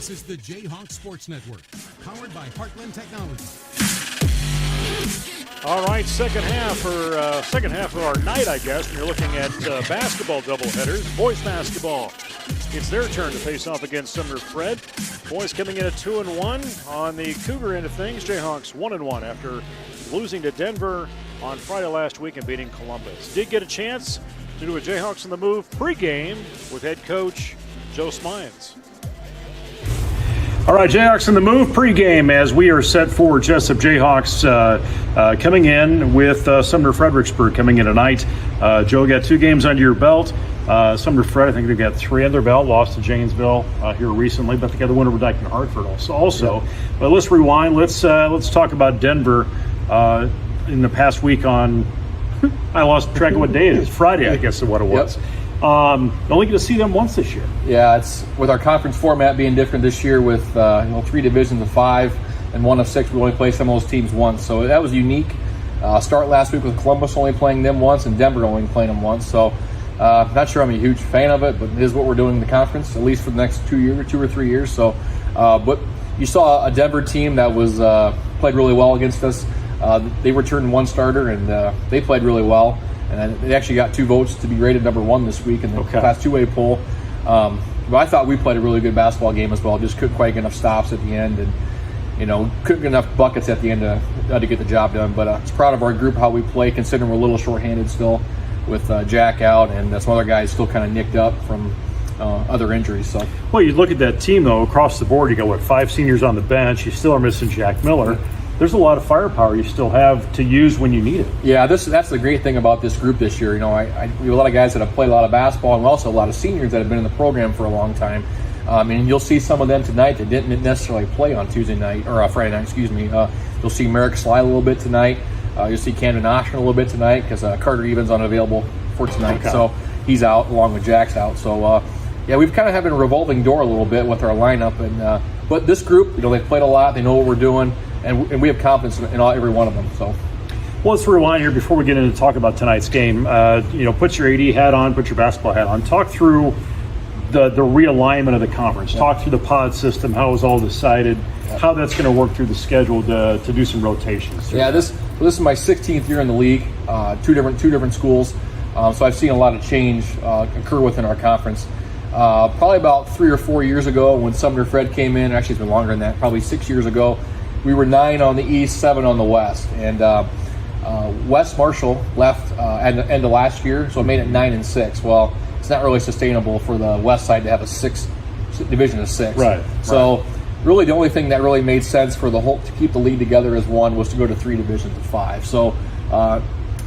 This is the J-Hawks Sports Network, powered by Heartland Technology. All right, second half of our night, I guess. And you're looking at basketball doubleheaders, boys basketball. It's their turn to face off against Sumner-Fred. Boys coming in at 2-1 on the Cougar end of things. Jayhawks 1-1 after losing to Denver on Friday last week and beating Columbus. Did get a chance to do a Jayhawks on the Move pregame with head coach Joe Smyans. All right, Jayhawks on the Move pregame as we are set for Jesup J-Hawks coming in with Sumner-Fredericksburg coming in tonight. Joe, got 2 games under your belt. Sumner-Fred, I think they've got 3 under their belt. Lost to Janesville here recently, but they got the win over Dyke and Hartford also. Yep. But let's rewind. Let's talk about Denver in the past week on. I lost track of what day it is. Friday, I guess, is what it was. Yep. Only get to see them once this year. Yeah, it's with our conference format being different this year with 3 divisions of 5 and 1 of 6. We only play some of those teams once, so that was unique. Start last week with Columbus only playing them once and Denver only playing them once. So not sure I'm a huge fan of it, but it is what we're doing in the conference, at least for the next 2 or 3 years. So, but you saw a Denver team that was played really well against us. They returned 1 starter and they played really well. And they actually got 2 votes to be rated number 1 this week in the Class 2A poll. But I thought we played a really good basketball game as well. Just couldn't quite get enough stops at the end, and couldn't get enough buckets at the end to get the job done. But I was proud of our group, how we play, considering we're a little shorthanded still with Jack out and some other guys still kind of nicked up from other injuries. So, well, you look at that team though across the board. You got 5 seniors on the bench. You still are missing Jack Miller. There's a lot of firepower you still have to use when you need it. Yeah, that's the great thing about this group this year. We have a lot of guys that have played a lot of basketball, and also a lot of seniors that have been in the program for a long time. And you'll see some of them tonight that didn't necessarily play on Tuesday night or Friday night. Excuse me. You'll see Merrick Sly a little bit tonight. You'll see Camden Oshner a little bit tonight because Carter Evans unavailable for tonight, so he's out along with Jack's out. So yeah, we've kind of having a revolving door a little bit with our lineup, and but this group, they've played a lot. They know what we're doing. And we have confidence in every one of them. So, well, let's rewind here before we get into talk about tonight's game. Put your AD hat on, put your basketball hat on. Talk through the realignment of the conference. Yeah. Talk through the pod system, how it was all decided, how that's going to work through the schedule to do some rotations. Yeah, this is my 16th year in the league. Two different schools, so I've seen a lot of change occur within our conference. Probably about 3 or 4 years ago, when Sumner-Fred came in, actually it's been longer than that, probably 6 years ago. We were 9 on the east, 7 on the west, and West Marshall left at the end of last year, so it made it 9 and 6. Well, it's not really sustainable for the west side to have a division of 6. Right. So really, the only thing that really made sense for the whole to keep the league together as one was to go to 3 divisions of 5. So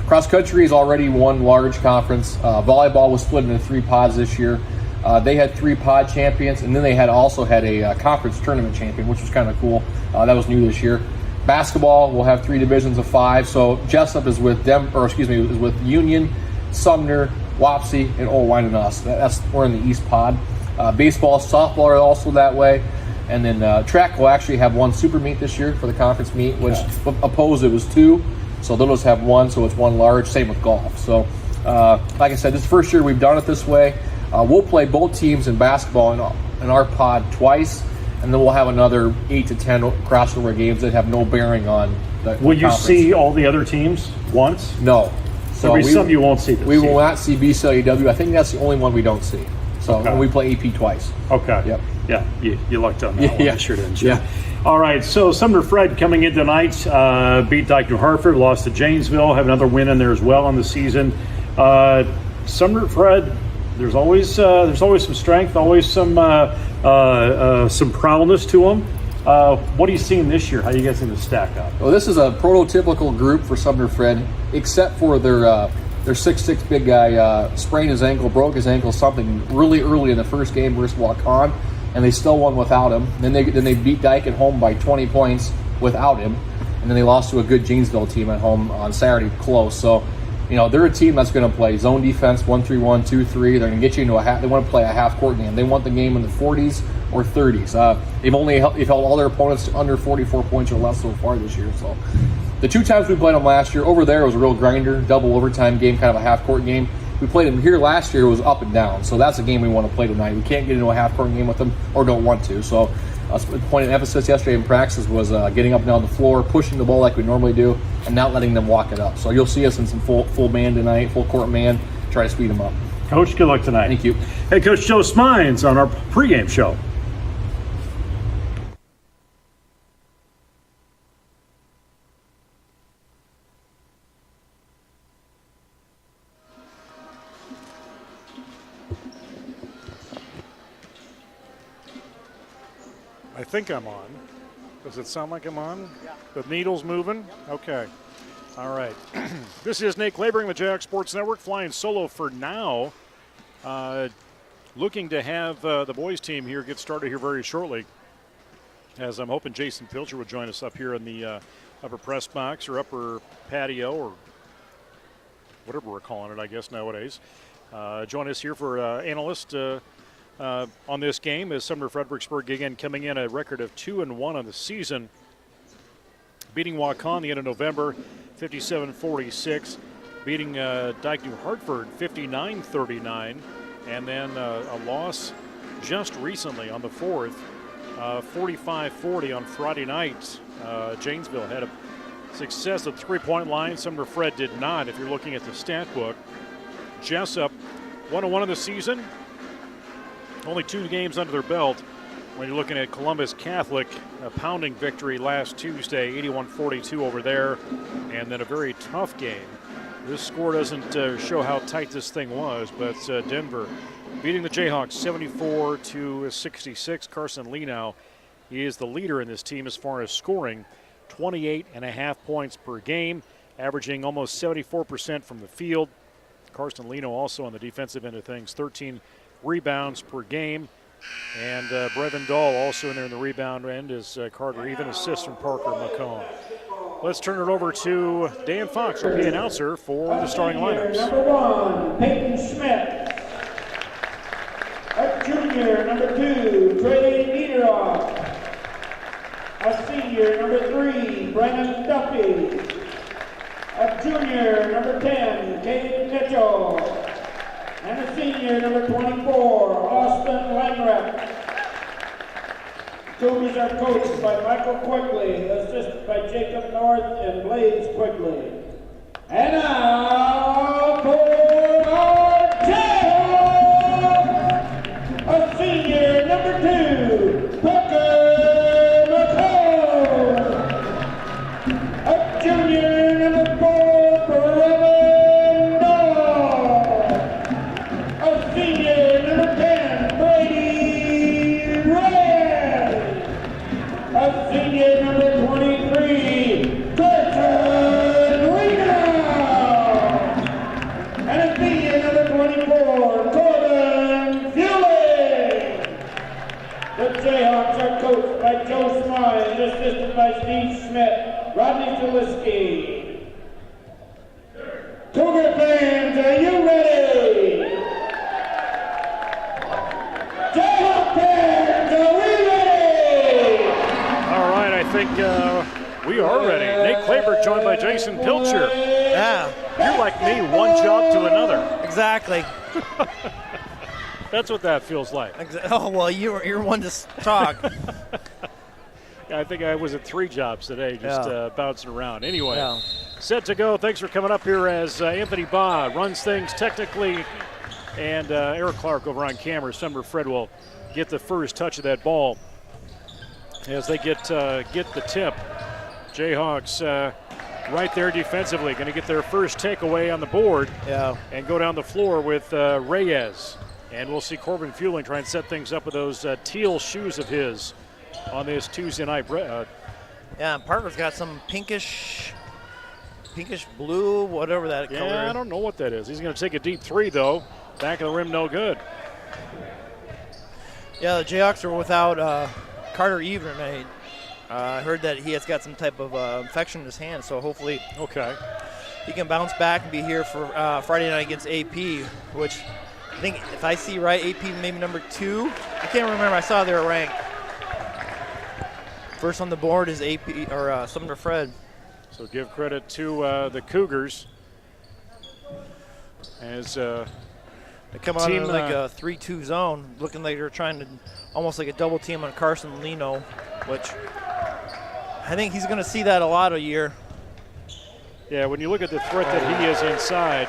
cross country is already one large conference. Volleyball was split into 3 pods this year. They had 3 pod champions, and then they also had a conference tournament champion, which was kind of cool. That was new this year. Basketball will have 3 divisions of 5. So Jesup is with is with Union, Sumner, Wapsie, and Owine and us. We're in the East Pod. Baseball, softball are also that way, and then track will actually have 1 super meet this year for the conference meet, which opposed it was 2. So they'll just have 1, so it's 1 large. Same with golf. So like I said, this is the first year we've done it this way. We'll play both teams in basketball in our pod twice, and then we'll have another 8 to 10 crossover games that have no bearing on the Will you conference. See all the other teams once? No. So there'll be some you won't see this We season. will not see BCLUW. I think that's the only one we don't see. So we play AP twice. Okay. Yep. Yeah, you lucked on that one. Yeah. Sure didn't you? Yeah. All right, so Sumner-Fred coming in tonight, beat Dyke New Hartford, lost to Janesville, have another win in there as well on the season. Sumner-Fred, there's always some strength, always some prowess to them. What are you seeing this year? How are you guys going to stack up? Well, this is a prototypical group for Sumner-Fred, except for their 6'6" big guy sprained his ankle, broke his ankle, something really early in the first game versus Waukon, and they still won without him. Then they beat Dyke at home by 20 points without him, and then they lost to a good Janesville team at home on Saturday, close. So, they're a team that's going to play zone defense, 1-3-1, 2-3. They're going to get you into they want to play a half-court game. They want the game in the 40s or 30s. They've held all their opponents to under 44 points or less so far this year. So, the 2 times we played them last year, over there it was a real grinder, double overtime game, kind of a half-court game. we played them here last year. It was up and down. So that's a game we want to play tonight. We can't get into a half-court game with them or don't want to. So the point of emphasis yesterday in practice was getting up and down the floor, pushing the ball like we normally do, and not letting them walk it up. So you'll see us in some full man tonight, full court man, try to speed them up. Coach, good luck tonight. Thank you. Hey, Coach Joe Smines on our pregame show. I think I'm on. Does it sound like I'm on? Yeah. The needle's moving? Yep. Okay. All right. This is Nate Clavering, the Jayhawks Sports Network, flying solo for now. Looking to have the boys team here get started here very shortly, as I'm hoping Jason Pilcher would join us up here in the upper press box or upper patio or whatever we're calling it, I guess, nowadays. Join us here for analyst on this game as Sumner-Fredericksburg again coming in a record of 2-1 on the season, beating Waukon the end of November 57-46, beating Dyke New Hartford 59-39, and then a loss just recently on the 4th, 45-40 on Friday night. Janesville had a success at the three-point line. Sumner-Fred did not, if you're looking at the stat book. Jesup 1-1 of the season. Only 2 games under their belt when you're looking at Columbus Catholic, a pounding victory last Tuesday, 81-42 over there, and then a very tough game. This score doesn't show how tight this thing was, but Denver beating the Jayhawks 74-66. Carson Lenow, he is the leader in this team as far as scoring, 28.5 points per game, averaging almost 74% from the field. Carson Lenow also on the defensive end of things, 13 rebounds per game. And Brevin Dahl also in there in the rebound end as Carter even assists from Parker McComb. Let's turn it over to Dan Fox, who will be announcer for the starting lineups. Number 1, Peyton Schmidt. A junior, number 2, Trey Niederoff. A senior, number 3, Brandon Duffy. A junior, number 10, Caden Mitchell. And a senior, number 24, Austin Langreck. Cougars are coached by Michael Quigley, assisted by Jacob North and Blaze Quigley. And now for our Jayhawks, a senior, number 2, Parker McComb. A junior, number 4, Brevin Dahl. A senior, number 10, Brady Red. A senior, number 23, Carson Lenow. And a senior, number 24, Corbin Fueling. The Jayhawks are coached by Joe Smines, assisted by Steve Schmidt, Rodney Zaliski. Cougar fans, are you ready? Jayhawk fans, are we ready? All right, I think we are ready. Nate Claver joined by Jason Pilcher. Yeah, You're like me, one job to another. exactly. That's what that feels like. Oh, well, you're one to talk. I think I was at 3 jobs today, just bouncing around. Anyway, Yeah. set to go. Thanks for coming up here as Anthony Baugh runs things technically, and Eric Clark over on camera. Sumner-Fred will get the first touch of that ball as they get the tip. Jayhawks right there defensively, going to get their first takeaway on the board and go down the floor with Reyes. And we'll see Corbin Fueling try and set things up with those teal shoes of his on this Tuesday night. Yeah, Parker's got some pinkish blue, whatever that color is. Yeah, I don't know what that is. He's going to take a deep 3, though. Back of the rim, no good. Yeah, the Jayhawks are without Carter Eve tonight. I heard that he has got some type of infection in his hand, so hopefully he can bounce back and be here for Friday night against AP, which I think, if I see right, AP maybe number 2. I can't remember. I saw they were ranked. First on the board is AP or Sumner-Fred. So give credit to the Cougars. As they come out in like a 3-2 zone, looking like they're trying to almost like a double team on Carson Lino, which I think he's going to see that a lot a year. Yeah, when you look at the threat that he is inside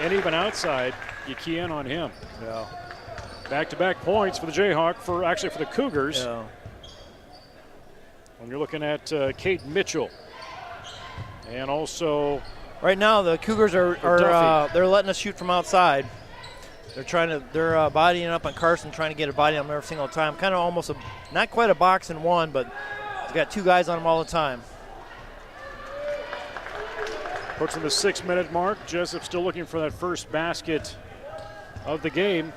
and even outside, you key in on him. Yeah. Back-to-back points for the Jayhawk, for the Cougars. Yeah. When you're looking at Kate Mitchell, and also right now the Cougars are they're letting us shoot from outside. They're bodying up on Carson, trying to get a body on him every single time. Kind of almost not quite a box and one, but he's got 2 guys on him all the time. Approaching the 6-minute mark, Jesup still looking for that first basket of the game.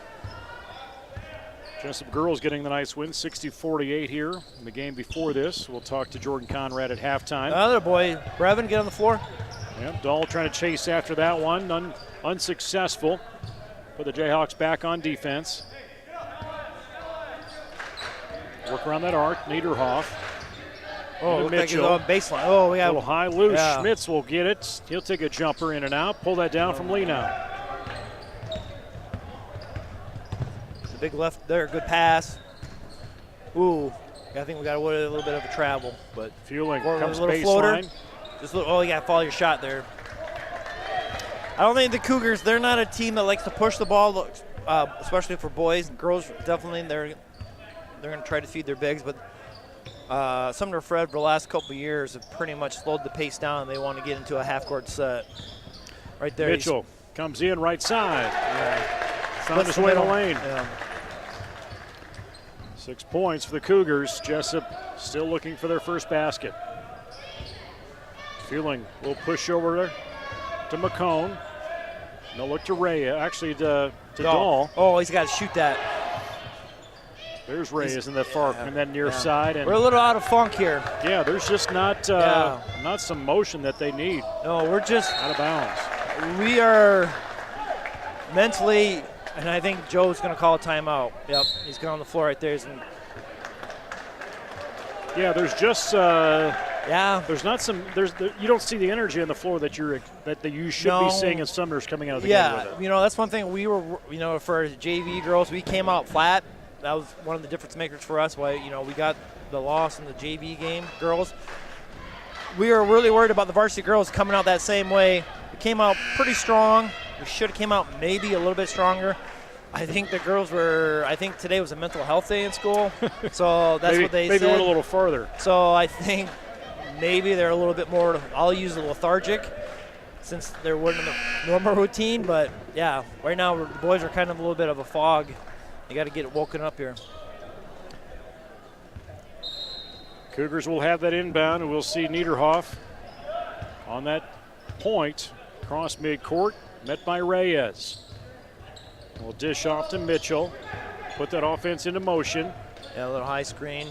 Jesup girls getting the nice win, 60-48 here in the game before this. We'll talk to Jordan Conrad at halftime. Another boy, Brevin, get on the floor. Yeah, Dahl trying to chase after that one, unsuccessful. Put the Jayhawks back on defense. Work around that arc, Niederhoff. Oh, looks like he's on baseline. Oh, we got a little high loose. Yeah. Schmitz will get it. He'll take a jumper in and out. Pull that down from Lee now. Big left there, good pass. Ooh, I think we got a little bit of a travel, but Fueling comes a little floater. baseline. You got to follow your shot there. I don't think the Cougars, they're not a team that likes to push the ball, especially for boys. And girls, definitely, they're going to try to feed their bigs, but Sumner-Fred for the last couple of years have pretty much slowed the pace down, and they want to get into a half-court set. Right there. Mitchell comes in right side. Yeah. Found his way to lane. Yeah. 6 points for the Cougars. Jesup still looking for their first basket. Feeling a little push over to McCone. No look to Reyes. Actually, to Dahl. Oh, he's got to shoot that. There's Reyes in the far and then near side. And we're a little out of funk here. Yeah, there's just not some motion that they need. No, we're just out of bounds. We are mentally. And I think Joe's going to call a timeout. Yep, he's going on the floor right there. Yeah, there's just there's not some you don't see the energy on the floor that you should be seeing as Sumner's coming out of the game with it. That's one thing we were for JV girls, we came out flat. That was one of the difference makers for us. Why we got the loss in the JV game, girls. We were really worried about the varsity girls coming out that same way. We came out pretty strong. We should have came out maybe a little bit stronger. I think the girls were. I think today was a mental health day in school, so that's what they said. Maybe went a little further. So I think maybe they're a little bit more. I'll use the lethargic, since they're in the normal routine. But yeah, right now the boys are kind of a little bit of a fog. You got to get it woken up here. Cougars will have that inbound, and we'll see Niederhoff on that point across midcourt, met by Reyes. We'll dish off to Mitchell, put that offense into motion. Yeah, a little high screen.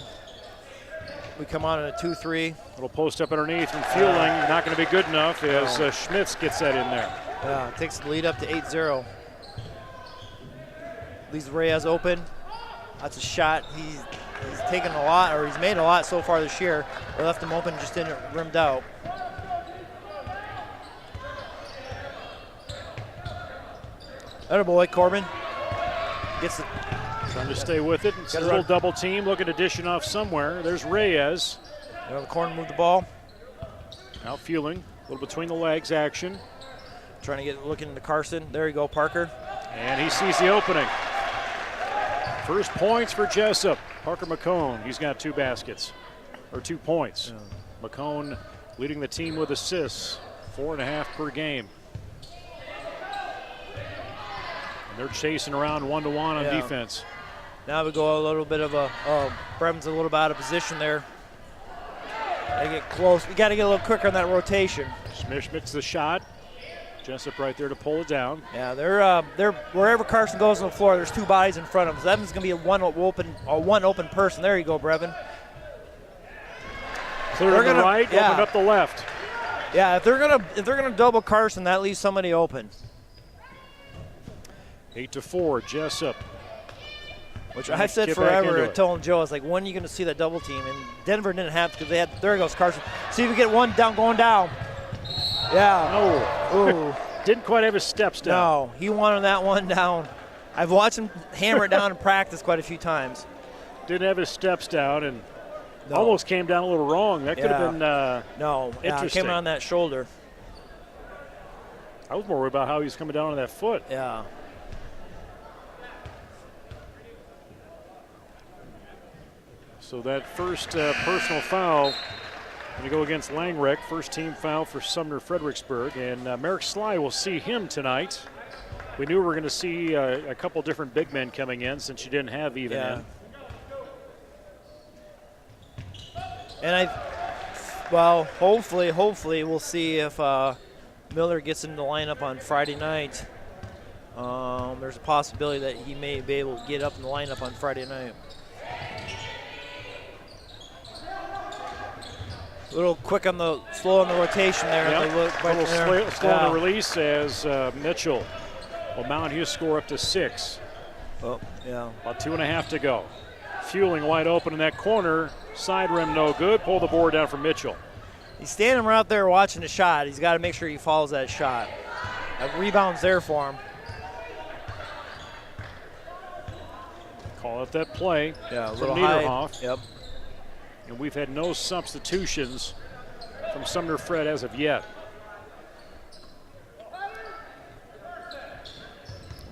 We come on in a 2-3. Little post up underneath from Fueling, not going to be good enough as Schmitz gets that in there. Yeah, takes the lead up to 8-0. Leaves Reyes open. That's a shot. He's taken a lot, or he's made a lot so far this year. We left him open, just didn't rimmed out. Atta boy, Corbin. Gets it. Trying to stay with it. It's a little double team, looking to dish it off somewhere. There's Reyes. The corner move the ball. Out Fueling, a little between the legs action. Trying to get looking into Carson. There you go, Parker. And he sees the opening. First points for Jesup. Parker McCone, he's got 2 baskets, or 2 points. Yeah. McCone leading the team with assists, 4.5 per game. And they're chasing around one-to-one on defense. Now we go a little bit of a, Bremen's a little bit out of position there. They get close. We got to get a little quicker on that rotation. Schmitz the shot. Jesup right there to pull it down. Yeah, they're wherever Carson goes on the floor, there's 2 bodies in front of him. So that means going to be a one open person. There you go, Brevin. Clear to the right, opened up the left. Yeah, if they're gonna double Carson, that leaves somebody open. 8-4, Jesup. Which I said forever, telling Joe, I was like, when are you going to see that double team? And Denver didn't have to because they had. There goes Carson. See if we get one down, going down. Yeah. No. Ooh. Didn't quite have his steps down. No, he wanted that one down. I've watched him hammer it down in practice quite a few times. Didn't have his steps down and almost came down a little wrong. That could have been interesting. Came on that shoulder. I was more worried about how he was coming down on that foot. Yeah. So that first personal foul going to go against Langreck. First team foul for Sumner-Fredericksburg. And Merrick Sly will see him tonight. We knew we were going to see a couple different big men coming in since you didn't have even in. And hopefully we'll see if Miller gets into the lineup on Friday night. There's a possibility that he may be able to get up in the lineup on Friday night. A little slow on the rotation there. Yep. A little slow on the release as Mitchell will mount his score up to 6. Oh, yeah. About 2.5 to go. Fueling wide open in that corner. Side rim no good. Pull the board down for Mitchell. He's standing right out there watching the shot. He's got to make sure he follows that shot. That rebound's there for him. Call it that play. Yeah, a from little Niederhoff. high. Yep. And we've had no substitutions from Sumner-Fred as of yet.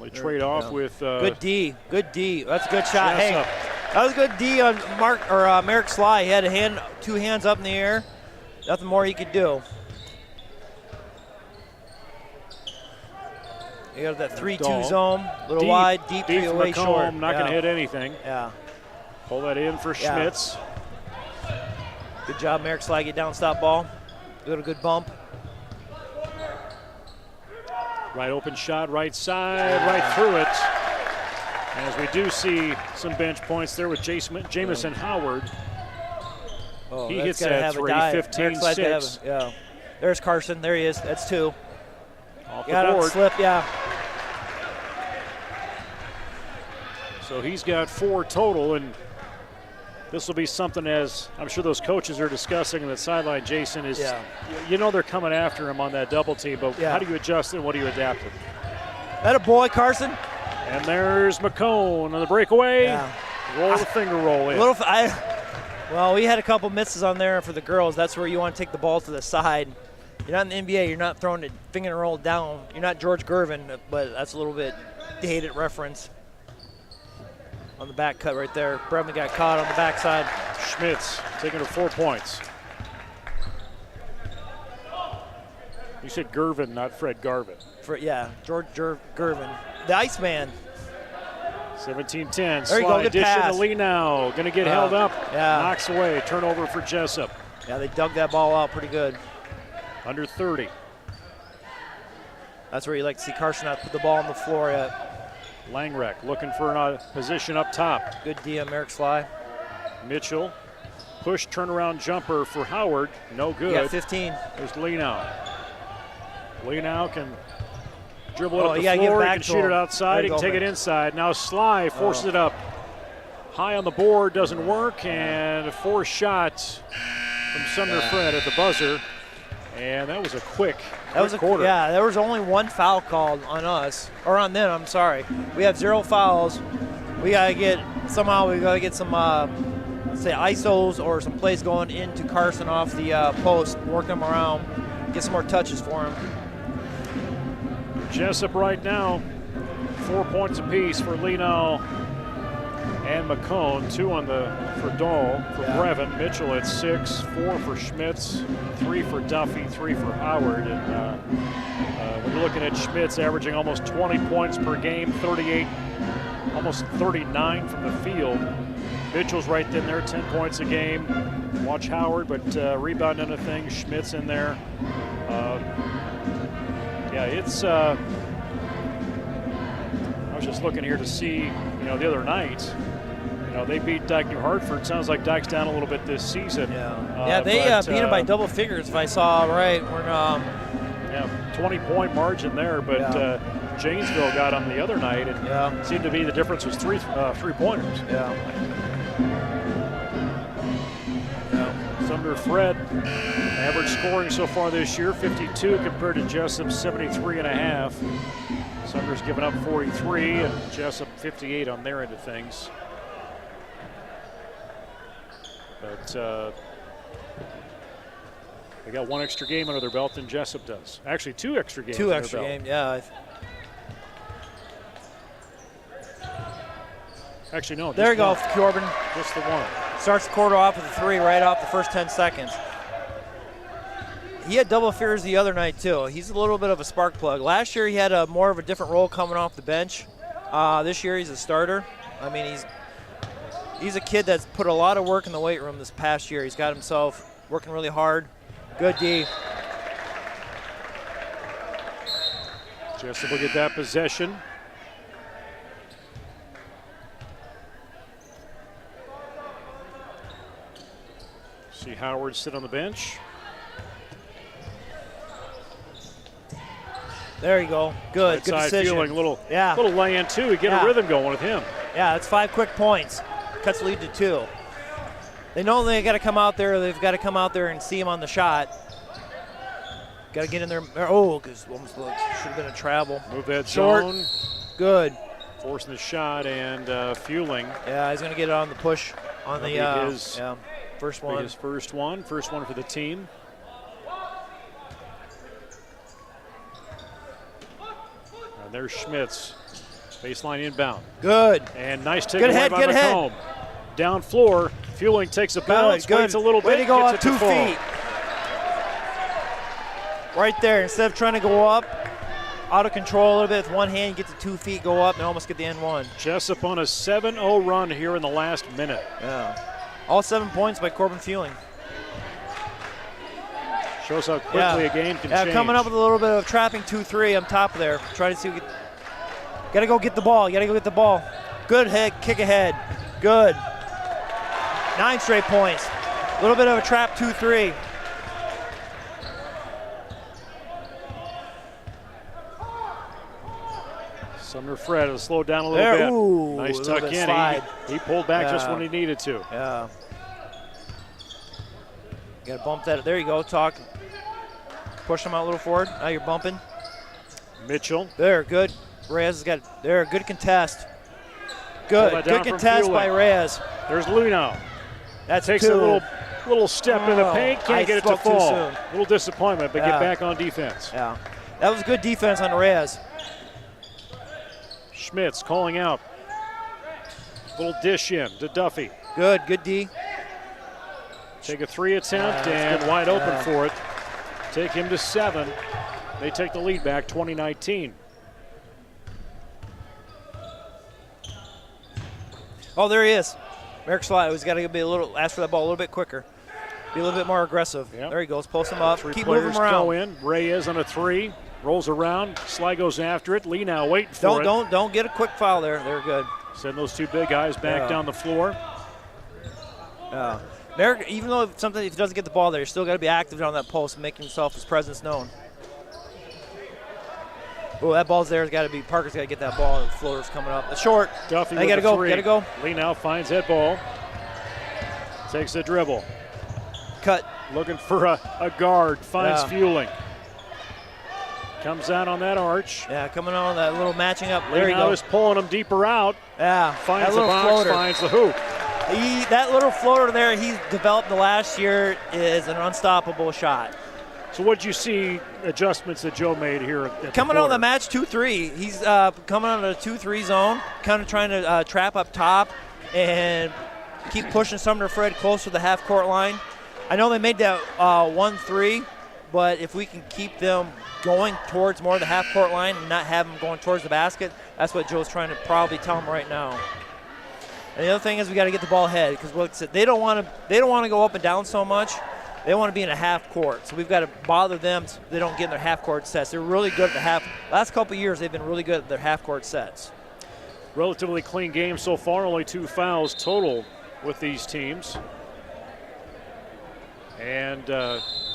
They trade off with good D. That's a good shot. Jesup. Hey, that was good D on Merrick Sly. He had two hands up in the air. Nothing more he could do. You got that 3-2 zone, a little wide, deep away short. Not going to hit anything. Yeah. Pull that in for Schmitz. Good job, Merrick Sly. Get down, stop ball. Got a good bump. Right open shot, right side, right through it. As we do see some bench points there with Jamison Howard. Oh, he hits that 3, 15-6. Yeah. There's Carson. There he is. That's 2. Off got the board. Slip, yeah. So he's got 4 total, and this will be something, as I'm sure those coaches are discussing on the sideline, Jason, is you know they're coming after him on that double team, but how do you adjust and what do you adapt to? That a boy, Carson. And there's McCone on the breakaway. Yeah. Roll the finger roll in. Well, we had a couple misses on there for the girls. That's where you want to take the ball to the side. You're not in the NBA. You're not throwing it finger and roll down. You're not George Gervin, but that's a little bit dated reference. On the back cut right there. Brevin got caught on the backside. Schmitz taking her 4 points. You said Gervin, not Fred Garvin. George Gervin. The Iceman. 17-10. There you Slide go, good dish pass. into Lee now. Going to get held up. Yeah. Knocks away. Turnover for Jesup. Yeah, they dug that ball out pretty good. Under 30. That's where you like to see Carson not put the ball on the floor yet. Langreck looking for a position up top. Good D on Merrick Sly. Mitchell. Push turnaround jumper for Howard. No good. Yeah, 15. There's Lee now. Lee now can dribble it up the give floor. Back He can shoot it outside. He can take it inside. Now Sly forces it up. High on the board. Doesn't work. And a forced shot from Sumner-Fred at the buzzer. And that was a quick quarter. Yeah, there was only 1 foul called on us, or on them, I'm sorry. We have 0 fouls. We got to get some, say, ISOs or some plays going into Carson off the post, work them around, get some more touches for him. Jesup right now, 4 points apiece for Leno and McCone, 2 for Dahl, for Brevin. Mitchell at 6, 4 for Schmitz, 3 for Duffy, 3 for Howard. And when you're looking at Schmitz averaging almost 20 points per game, 38, almost 39 from the field. Mitchell's right in there, 10 points a game. Watch Howard, but rebound into things. Schmitz in there. It's. I was just looking here to see, the other night. They beat Dyke New Hartford. Sounds like Dyke's down a little bit this season. They beat him by double figures, if I saw right. 20-point margin there, but Janesville got them the other night, and seemed to be the difference was three-pointers. Sumner-Fred, average scoring so far this year, 52 compared to Jesup 73.5. Sumner's given up 43 and Jesup 58 on their end of things. But they got one extra game under their belt than Jesup does. Actually, two extra games under their belt. 2 extra games, yeah. Actually, no. There you go, Corbin. Just the one. Starts the quarter off with a 3 right off the first 10 seconds. He had double figures the other night, too. He's a little bit of a spark plug. Last year, he had more of a different role coming off the bench. This year, he's a starter. I mean, he's a kid that's put a lot of work in the weight room this past year. He's got himself working really hard. Good D. Jesup will get that possession. See Howard sit on the bench. There you go. Good. Good decision. Feeling little lay-in too. You get a rhythm going with him. Yeah, it's 5 quick points. Cuts the lead to 2. They know they got to come out there. They've got to come out there and see him on the shot. Got to get in there. Oh, because almost looks should have been a travel. Move that short. Zone. Good. Forcing the shot and fueling. Yeah, he's going to get it on the push on the first one. His first one for the team. And there's Schmitz. Baseline inbound. Good. And nice takeaway by McComb. Down floor. Fueling takes a bounce. Waits a little bit. Way to go on 2 feet. Right there. Instead of trying to go up, out of control a little bit with one hand, you get to 2 feet, go up, and almost get the N1. Jesup on a 7-0 run here in the last minute. Yeah. All 7 points by Corbin Fueling. Shows how quickly a game can change. Coming up with a little bit of trapping 2-3 on top of there. Trying to see. Got to go get the ball. Good hit, kick ahead. Good. 9 straight points. A little bit of a trap 2-3. Sumner-Fred has slowed down a little bit. Ooh, nice tuck in. He pulled back just when he needed to. Yeah. You got to bump that. There you go. Push him out a little forward. Now you're bumping. Mitchell. There, good. Reyes has got there. Good contest. Good contest by Reyes. There's Lino. That takes a little step in the paint. Can't get it to fall. A little disappointment, but get back on defense. Yeah. That was good defense on Reyes. Schmitz calling out. Little dish in to Duffy. Good D. Take a 3 attempt and wide open for it. Take him to 7. They take the lead back 2019. Oh, there he is. Merrick Slide. He's got to be ask for that ball a little bit quicker. Be a little bit more aggressive. Yep. There he goes. Post him up. Keep moving him around. Go in. Reyes on a 3. Rolls around. Sly goes after it. Lee now waiting for it. Don't get a quick foul there. They're good. Send those 2 big guys back down the floor. Merrick, even though if he doesn't get the ball there, you still got to be active on that post and making his presence known. Oh, that ball's there. Parker's got to get that ball. The floater's coming up. It's short. Duffy got to go. Lee now finds that ball. Takes a dribble. Cut. Looking for a guard. Finds Fueling. Comes out on that arch. Yeah, coming on that little matching up. There you go. Is pulling him deeper out. Yeah. Finds the box. Floater. Finds the hoop. That little floater there he's developed the last year is an unstoppable shot. So what did you see adjustments that Joe made here? Coming on the match 2-3. He's coming on a 2-3 zone, kind of trying to trap up top and keep pushing Sumner-Fred close to the half-court line. I know they made that 1-3, but if we can keep them going towards more of the half-court line and not have them going towards the basket, that's what Joe's trying to probably tell them right now. And the other thing is we got to get the ball ahead because they don't want to go up and down so much. They want to be in a half court, so we've got to bother them so they don't get in their half court sets. They're really good at the half. Last couple of years, they've been really good at their half court sets. Relatively clean game so far. Only 2 fouls total with these teams. And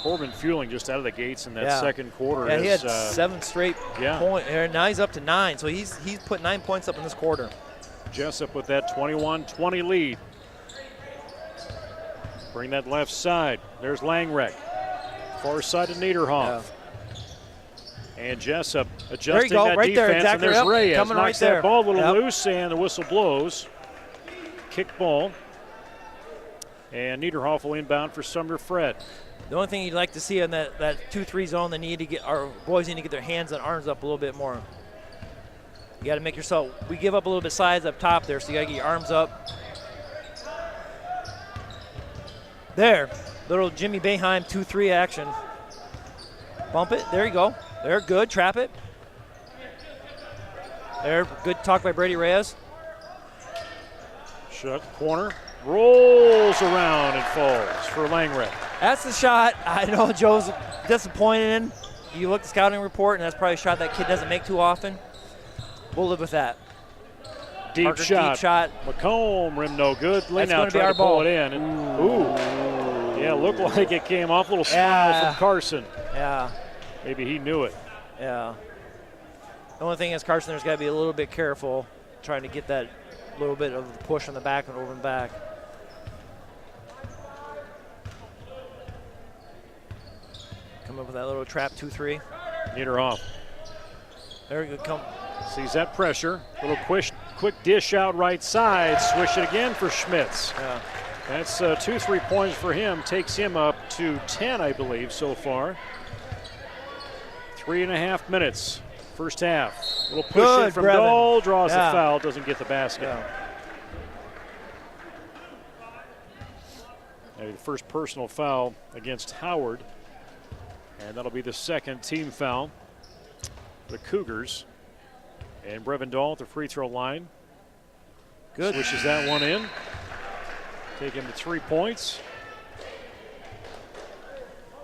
Corbin Fueling just out of the gates in that second quarter. Yeah, he had 7 straight points. Now he's up to 9, so he's put 9 points up in this quarter. Jesup with that 21-20 lead. Bring that left side. There's Langrek. Far side to Niederhoff. Yeah. And Jesup adjusting that right defense. There, exactly. And there's Reyes. Coming knocks right that there. ball a little loose, and the whistle blows. Kick ball. And Niederhoff will inbound for Sumner-Fred. The only thing you'd like to see in that 2-3 zone, they need to get, our boys need to get their hands and arms up a little bit more. You got to make yourself, we give up a little bit size up top there, so you got to get your arms up. There, little Jimmy Boeheim 2-3 action. Bump it, there you go. There, good, trap it. There, good talk by Brady Reyes. Shut corner, rolls around and falls for Langrek. That's the shot I know Joe's disappointed in. You look at the scouting report, and that's probably a shot that kid doesn't make too often. We'll live with that. Deep shot. McComb, rim no good. Leanow tried to pull it in. And, ooh. Yeah, looked like it came off. A little smile from Carson. Yeah. Maybe he knew it. Yeah. The only thing is Carson, there's got to be a little bit careful trying to get that little bit of the push on the back and over and back. Come up with that little trap 2-3. Niederhoff. There you go. Sees that pressure. Little quick dish out right side. Swish it again for Schmitz. Yeah. That's 2 3-pointers for him. Takes him up to 10, I believe, so far. 3.5 minutes. First half. Little push in from Dole. Draws the foul. Doesn't get the basket. Yeah. Maybe the first personal foul against Howard. And that'll be the second team foul. The Cougars. And Brevin Dahl at the free throw line. Good. Swishes that one in. Take him to 3 points.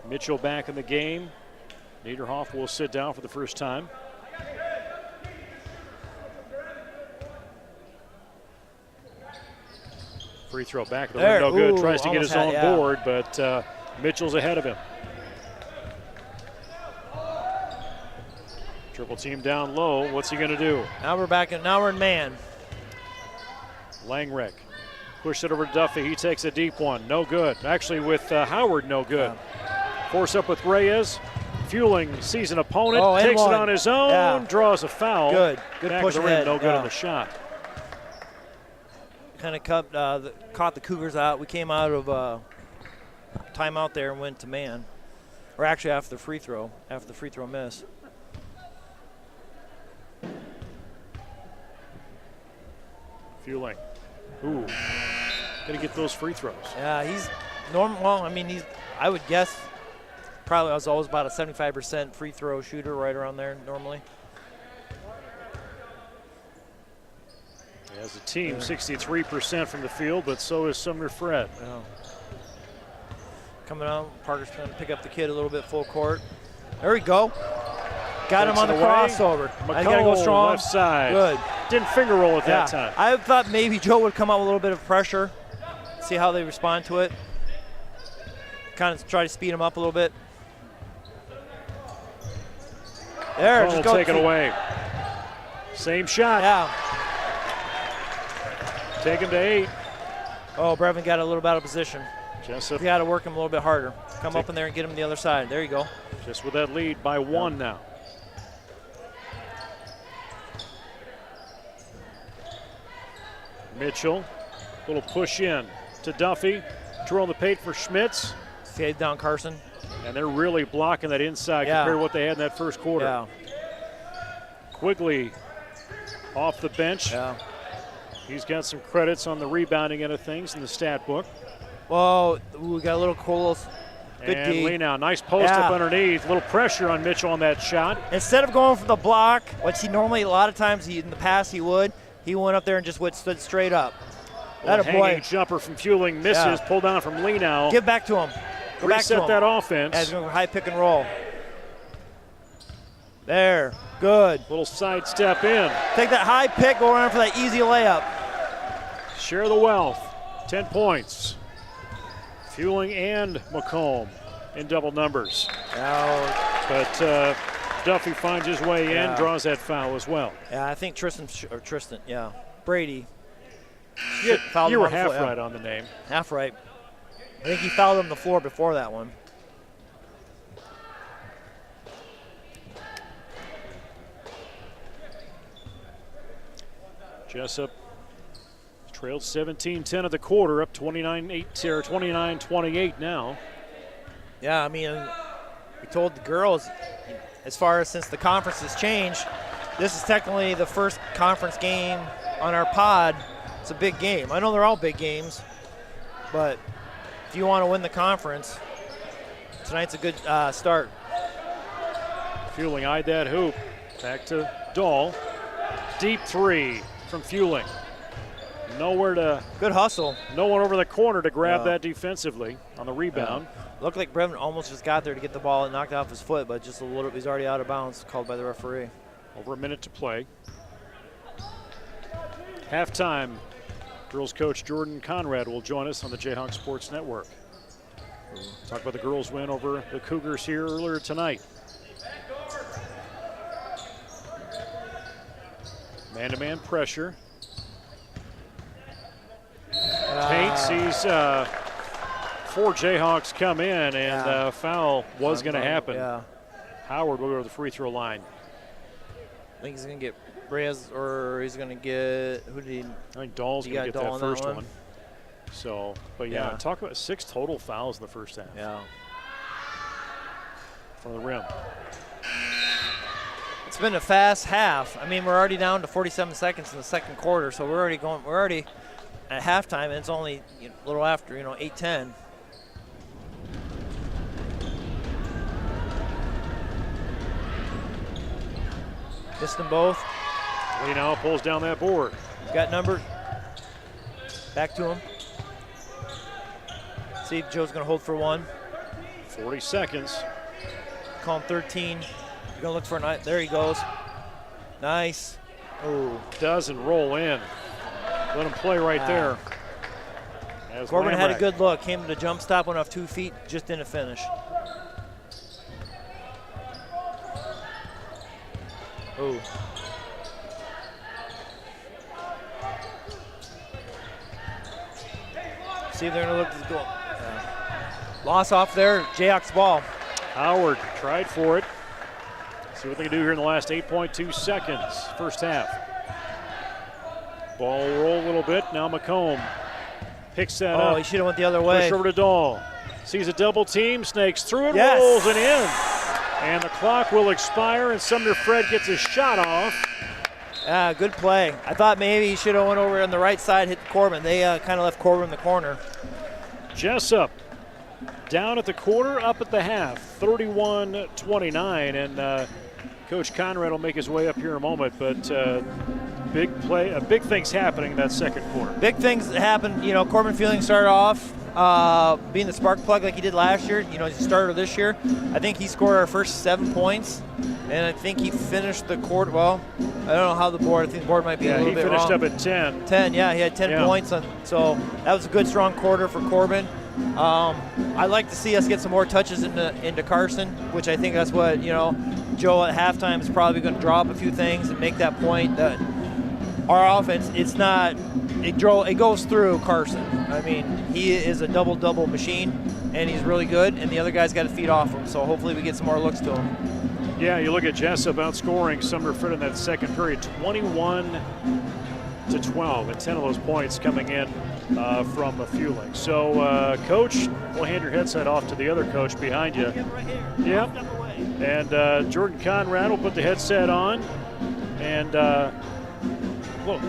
Mitchell back in the game. Niederhoff will sit down for the first time. Free throw back. The window good. Tries to get his own board, but Mitchell's ahead of him. Triple team down low. What's he going to do? Now we're in man. Langrek pushed it over to Duffy. He takes a deep one. No good. Actually, with Howard, no good. Yeah. Force up with Reyes. Fueling sees an opponent. Takes it on his own. Yeah. Draws a foul. Good back push of the rim. No good on the shot. Kind of caught the Cougars out. We came out of timeout there and went to man. Or actually after the free throw miss. Fueling. Ooh. Gonna get those free throws. Yeah, he's normal. Well, I mean, I would guess probably was always about a 75% free throw shooter, right around there normally. As a team, 63% from the field, but so is Sumner-Fred. Yeah. Coming out, Parker's going to pick up the kid a little bit full court. There we go. Got him on the crossover. I got to go strong. Left side. Good. Didn't finger roll at that time. I thought maybe Joe would come out with a little bit of pressure, see how they respond to it. Kind of try to speed him up a little bit. There, just go. Take it away. Same shot. Yeah. Take him to 8. Oh, Brevin got a little bit out of position. Jesup. You got to work him a little bit harder. Come up in there and get him the other side. There you go. Just with that lead by 1 now. Mitchell, little push in to Duffy. Twirling the paint for Schmitz. Save down Carson. And they're really blocking that inside compared to what they had in that first quarter. Yeah. Quigley off the bench. Yeah. He's got some credits on the rebounding end of things in the stat book. Whoa, we got a little cool. Good and D. Lee now, nice post up underneath. A little pressure on Mitchell on that shot. Instead of going for the block, which he normally, a lot of times in the past he would, he went up there and just stood straight up. That a hanging jumper from Fueling misses, pulled down from Lee now. Give back to him. Go back to him. Reset that offense. As going high pick and roll. There, good. Little side step in. Take that high pick, go around for that easy layup. Share the wealth, 10 points. Fueling and McComb in double numbers. But Duffy finds his way in, draws that foul as well. Yeah, I think Brady. You were half right on the name. Half right. I think he fouled on the floor before that one. Jesup trailed 17-10 of the quarter, up 29-28 now. Yeah, I mean, we told the girls, as far as since the conference has changed, this is technically the first conference game on our pod. It's a big game. I know they're all big games, but if you want to win the conference, tonight's a good start. Fueling eyed that hoop. Back to Dahl. Deep three from Fueling. Nowhere to. Good hustle. No one over the corner to grab that defensively on the rebound. Looked like Brevin almost just got there to get the ball and knocked it off his foot, but just a little. He's already out of bounds, called by the referee. Over a minute to play. Halftime. Girls coach Jordan Conrad will join us on the J-Hawks Sports Network. Talk about the girls' win over the Cougars here earlier tonight. Man-to-man pressure. Paint sees 4 Jayhawks come in, and foul was going to happen. Yeah. Howard will go to the free throw line. I think he's going to get Reyes, or he's going to get, who did he? I think Dahl's going to get that first one. So, but yeah, Yeah. talk about 6 total fouls in the first half. Yeah. From the rim. It's been a fast half. I mean, we're already down to 47 seconds in the second quarter, so we're already at halftime, and it's only a little after, 8:10. Missed them both. Lee now pulls down that board. Got numbered. Back to him. See if Joe's going to hold for one. 40 seconds. Call him 13. You're going to look for a night. There he goes. Nice. Oh, doesn't roll in. Let him play right there. As Corbin had a Lamrecht. good look. Came to the jump stop, went off 2 feet, just didn't finish. Oh. See if they're going to look at the goal. Loss off there, Jayhawks ball. Howard tried for it. See what they can do here in the last 8.2 seconds, first half. Ball will roll a little bit. Now McComb picks that up. Oh, he should have went the other way. Push over to Dahl. Sees a double team, snakes through it, Yes. rolls it in. And the clock will expire, and Sumner-Fred gets his shot off. Good play. I thought maybe he should have went over on the right side, hit Corbin. They kind of left Corbin in the corner. Jesup down at the quarter, up at the half, 31-29, and Coach Conrad will make his way up here in a moment, but big play, big things happening in that second quarter. Big things happened. Corbin Fielding started off being the spark plug like he did last year. He's a starter this year. I think he scored our first 7 points, and I think he finished the quarter. Well, I don't know how the board. I think the board might be a little bit wrong. He finished up at 10. 10, yeah, he had 10 points. So that was a good, strong quarter for Corbin. I'd like to see us get some more touches into Carson, which I think that's what, Joe at halftime is probably going to drop a few things and make that point that our offense, it goes through Carson. I mean, he is a double-double machine, and he's really good, and the other guys got to feed off him. So hopefully we get some more looks to him. Yeah, you look at Jesup outscoring Sumner-Fred in that second period, 21-12, and 10 of those points coming in from Fueling. So, Coach, we'll hand your headset off to the other coach behind you. Yep. And Jordan Conrad will put the headset on. And a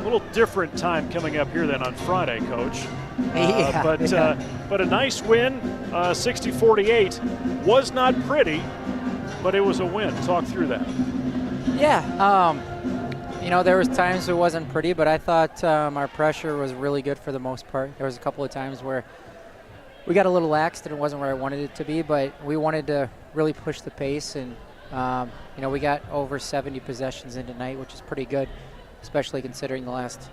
little different time coming up here than on Friday, Coach. But a nice win, 60-48. Was not pretty, but it was a win. Talk through that. Yeah. There was times it wasn't pretty, but I thought our pressure was really good for the most part. There was a couple of times where we got a little lax and it wasn't where I wanted it to be, but we wanted to really push the pace, and we got over 70 possessions in tonight, which is pretty good, especially considering the last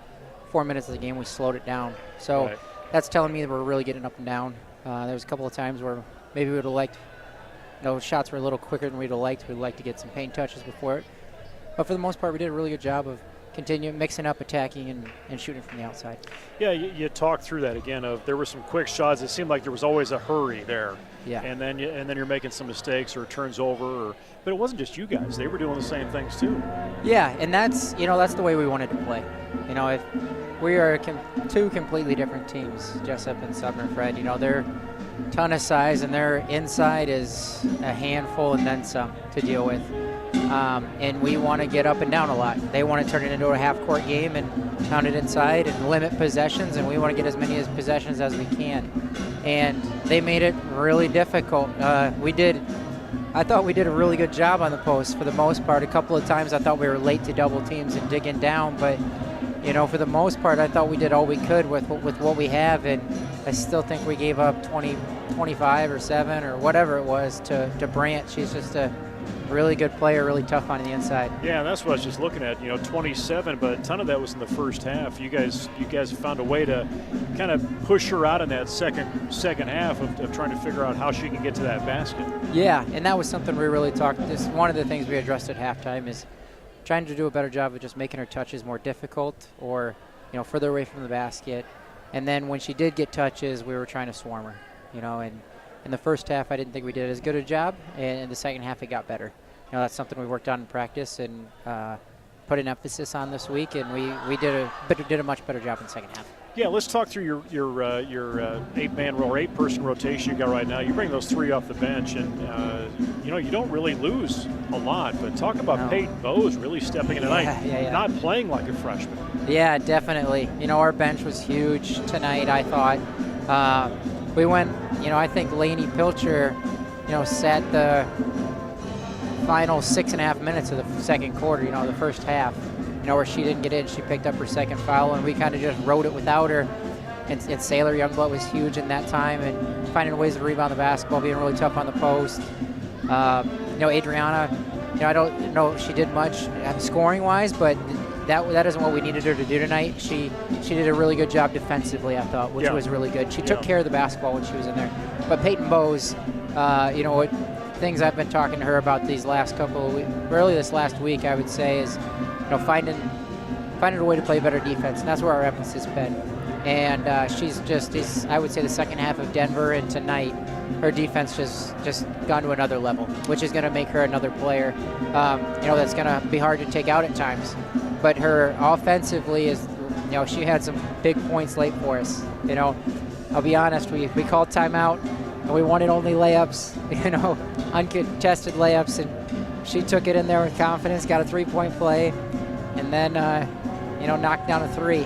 4 minutes of the game we slowed it down. So that's telling me that we're really getting up and down. There was a couple of times where maybe we would have liked, shots were a little quicker than we'd have liked. We'd like to get some paint touches before it. But for the most part, we did a really good job of continue mixing up attacking and shooting from the outside. Yeah, you talked through that again. There were some quick shots. It seemed like there was always a hurry there. Yeah. And then you're making some mistakes or turns over. But it wasn't just you guys. They were doing the same things too. Yeah, and that's the way we wanted to play. If we are two completely different teams, Jesup and Sumner-Fred. They're a ton of size, and their inside is a handful and then some to deal with. And we want to get up and down a lot. They want to turn it into a half-court game and pound it inside and limit possessions, and we want to get as many possessions as we can. And they made it really difficult. I thought we did a really good job on the post for the most part. A couple of times I thought we were late to double teams and digging down, but for the most part I thought we did all we could with what we have, and I still think we gave up 20, 25 or 7 or whatever it was to Brant. She's just a really good player, really tough on the inside. Yeah, that's what I was just looking at. 27, but a ton of that was in the first half. You guys found a way to kind of push her out in that second half of trying to figure out how she can get to that basket. Yeah, and that was something we really talked. This one of the things we addressed at halftime is trying to do a better job of just making her touches more difficult or further away from the basket. And then when she did get touches, we were trying to swarm her. And in the first half, I didn't think we did as good a job, and in the second half, it got better. That's something we worked on in practice and put an emphasis on this week, and we did a much better job in the second half. Yeah, let's talk through your 8-man or 8-person rotation you got right now. You bring those 3 off the bench, and you don't really lose a lot. But talk about Peyton Bowes really stepping in tonight, not playing like a freshman. Yeah, definitely. Our bench was huge tonight, I thought. We went, I think Lainey Pilcher, sat the final 6.5 minutes of the second quarter, the first half, where she didn't get in. She picked up her second foul, and we kind of just rode it without her. And Sailor Youngblood was huge in that time, and finding ways to rebound the basketball, being really tough on the post. Adriana, I don't know if she did much scoring-wise, but that isn't what we needed her to do tonight. She did a really good job defensively, I thought, which was really good. She took care of the basketball when she was in there. But Peyton Bowes, things I've been talking to her about these last couple of weeks, really this last week, I would say, is finding a way to play better defense, and that's where our emphasis has been. And she's I would say the second half of Denver and tonight, her defense just gone to another level, which is going to make her another player, that's going to be hard to take out at times. But her offensively is, she had some big points late for us. I'll be honest, we called timeout and we wanted only layups, uncontested layups, and she took it in there with confidence, got a 3-point play, and then, knocked down a 3.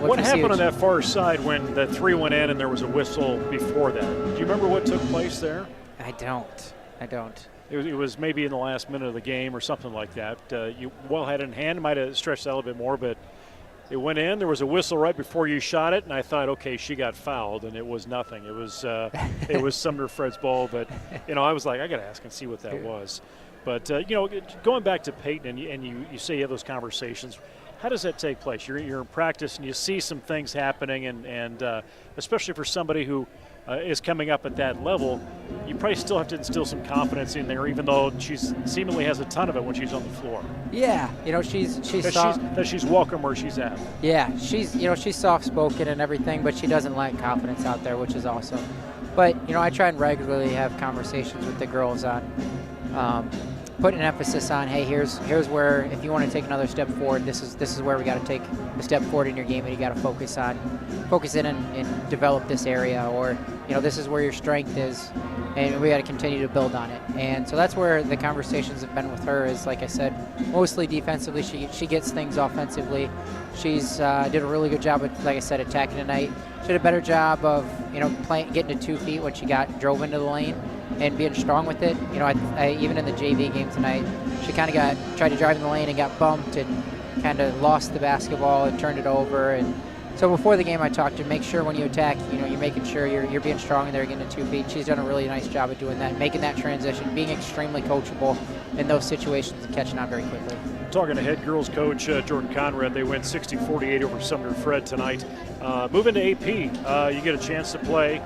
What happened on that far side when the 3 went in and there was a whistle before that? Do you remember what took place there? I don't. It was maybe in the last minute of the game or something like that. You well had it in hand, might have stretched out a little bit more, but it went in. There was a whistle right before you shot it, and I thought, okay, she got fouled, and it was nothing. It was Sumner-Fred's ball, but I was like, I got to ask and see what that was. But going back to Peyton, and you say you have those conversations. How does that take place? You're in practice and you see some things happening, and especially for somebody who is coming up at that level, you probably still have to instill some confidence in there, even though she seemingly has a ton of it when she's on the floor. Yeah, she's welcome where she's at. Yeah, she's soft-spoken and everything, but she doesn't lack confidence out there, which is awesome. But I try and regularly have conversations with the girls on putting an emphasis on, hey, here's where, if you want to take another step forward, this is where we got to take a step forward in your game, and you got to focus in and develop this area, or this is where your strength is, and we got to continue to build on it. And so that's where the conversations have been with her. Is, like I said, mostly defensively. She gets things offensively. She's did a really good job of, like I said, attacking tonight. She did a better job of getting to 2 feet when she drove into the lane, and being strong with it. I even in the JV game tonight, she kind of tried to drive in the lane and got bumped and kind of lost the basketball and turned it over. And so before the game, I talked to make sure when you attack, you're making sure you're being strong in there, getting to 2 feet. She's done a really nice job of doing that, making that transition, being extremely coachable. in those situations and catching on very quickly. Talking to head girls coach Jordan Conrad, they win 60-48 over Sumner-Fred tonight. Moving to AP, you get a chance to play.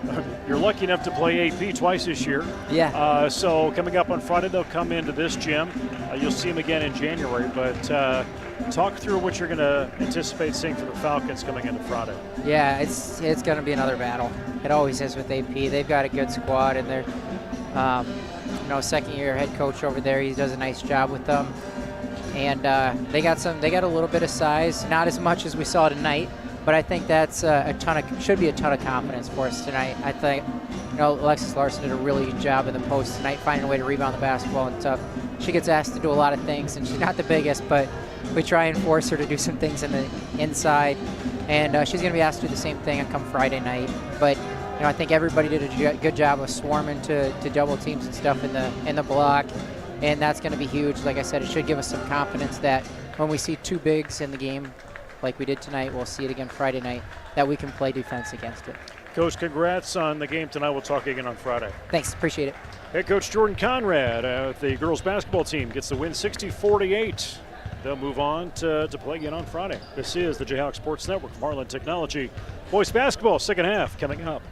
You're lucky enough to play AP twice this year. Yeah. So coming up on Friday, they'll come into this gym. You'll see them again in January. But talk through what you're going to anticipate seeing for the Falcons coming into Friday. Yeah, it's going to be another battle. It always is with AP. They've got a good squad, and they're second-year head coach over there. He does a nice job with them. And they got a little bit of size, not as much as we saw tonight, but I think that's should be a ton of confidence for us tonight. I think, Alexis Larson did a really good job in the post tonight, finding a way to rebound the basketball and stuff. She gets asked to do a lot of things, and she's not the biggest, but we try and force her to do some things in the inside, and she's going to be asked to do the same thing come Friday night. But I think everybody did a good job of swarming to double teams and stuff in the block. And that's going to be huge. Like I said, it should give us some confidence that when we see two bigs in the game like we did tonight, we'll see it again Friday night, that we can play defense against it. Coach, congrats on the game tonight. We'll talk again on Friday. Thanks. Appreciate it. Head coach Jordan Conrad, the girls basketball team, gets the win 60-48. They'll move on to play again on Friday. This is the J-Hawks Sports Network from Heartland Technology. Boys basketball, second half coming up.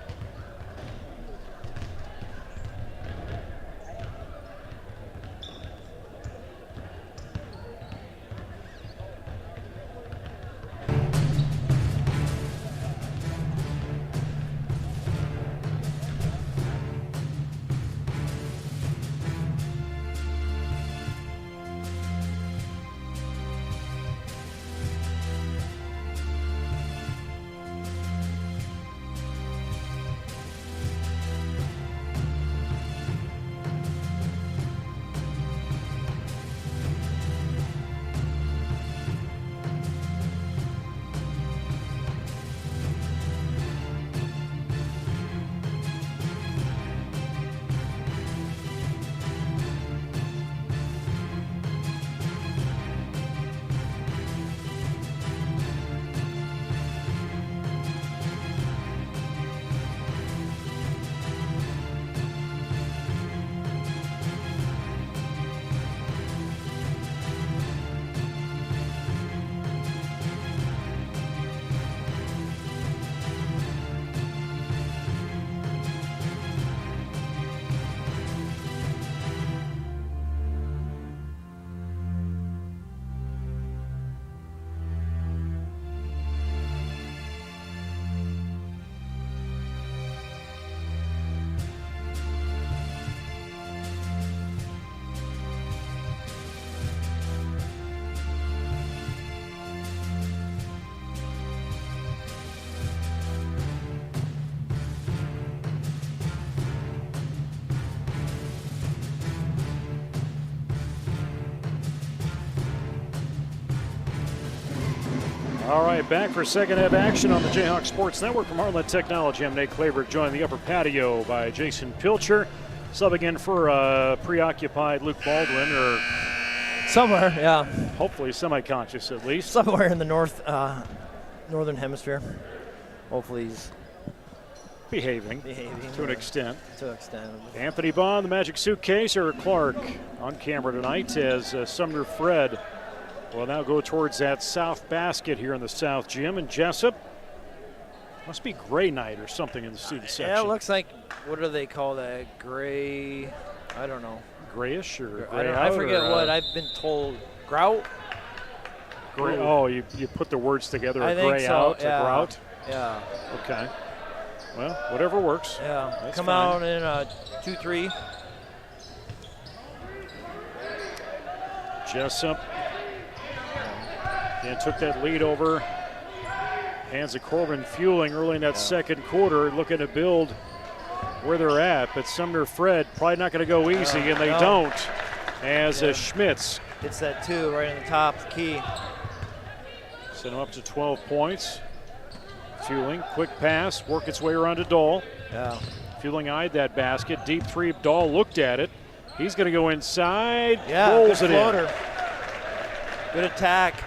All right, back for second half action on the J-Hawks Sports Network from Heartland Technology. I'm Nate Klaber, joined in the upper patio by Jason Pilcher. Subbing in for preoccupied Luke Baldwin, or somewhere, yeah. Hopefully semi-conscious at least. Somewhere in the northern hemisphere. Hopefully he's behaving to an extent. Anthony Bond, Bond, the Magic Suitcase, or Clark on camera tonight as Sumner-Fred will now go towards that south basket here in the south gym. And Jesup, must be gray night or something in the student section. Yeah, it looks like, what do they call that? Gray, I don't know. Grayish or gray I don't know, out? I forget what I've been told. Grout? Gray, oh, you put the words together, I gray think so, out, yeah. a grout? Yeah. Okay. Well, whatever works. Yeah. That's Come fine. out in 2-3. Jesup and took that lead over. Hands of Corbin Fueling early in that second quarter, looking to build where they're at. But Sumner-Fred probably not going to go easy, and they don't. As Schmitz hits that 2 right in the top, the key. Sent him up to 12 points. Fueling, quick pass, work its way around to Dahl. Yeah. Fueling eyed that basket. Deep three, Dahl looked at it. He's going to go inside, Yeah, rolls good it floater. in. Good attack.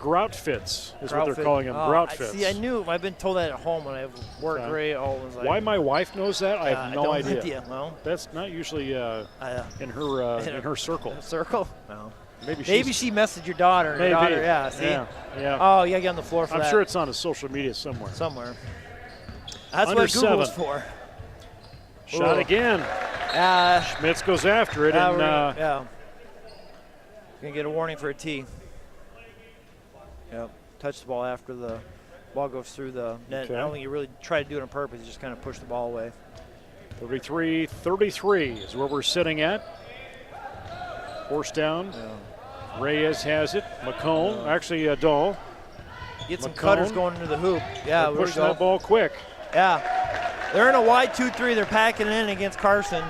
grout fits is what they're calling them, grout fits. See, I knew. I've been told that at home when I've worked great. Always like, why my wife knows that, I have no idea. Well, that's not usually in her circle. Circle? No. Maybe she messaged your daughter. Maybe. Your daughter, yeah. See? Yeah. Oh, you got to get on the floor for I'm that. sure it's on his social media somewhere. That's Under what Google's for. Shot again. Schmitz goes after it, and gonna get a warning for a tee. Yep, touch the ball after the ball goes through the net. Okay. I don't think you really try to do it on purpose. You just kind of push the ball away. 33-33 is where we're sitting at. Force down. Yeah. Reyes has it. McCone, actually Dahl. Get some cutters going into the hoop. Yeah, we're pushing that ball quick. Yeah, they're in a wide 2-3. They're packing it in against Carson.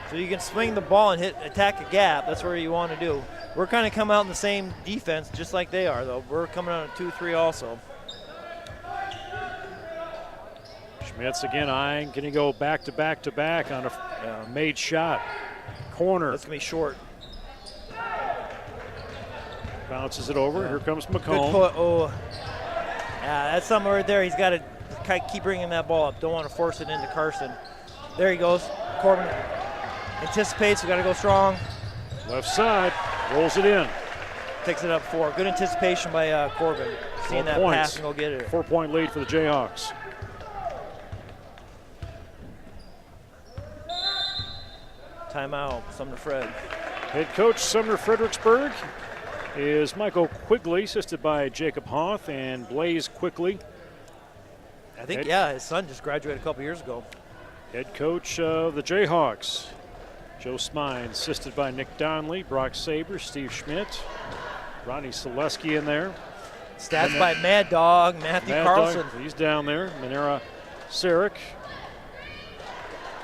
So you can swing the ball and attack a gap. That's what you want to do. We're kind of coming out in the same defense, just like they are, though. We're coming out at 2-3 also. Schmitz again eyeing. Can he go back to back to back on a made shot? Corner. That's going to be short. Bounces it over. Here comes McComb. Good put. Oh. Yeah, that's something right there. He's got to keep bringing that ball up. Don't want to force it into Carson. There he goes. Corbin anticipates. We got to go strong. Left side. Rolls it in. Takes it up 4. Good anticipation by Corbin. Seeing that pass and go get it. 4-point lead for the Jayhawks. Timeout. Sumner-Fred. Head coach Sumner-Fredericksburg is Michael Quigley, assisted by Jacob Hoth and Blaze Quigley. I think, his son just graduated a couple years ago. Head coach of the Jayhawks, Joe Smine, assisted by Nick Donnelly, Brock Saber, Steve Schmidt, Rodney Selesky in there. Stats by Mad Dog, Matthew Carlson. He's down there. Manera Sarek,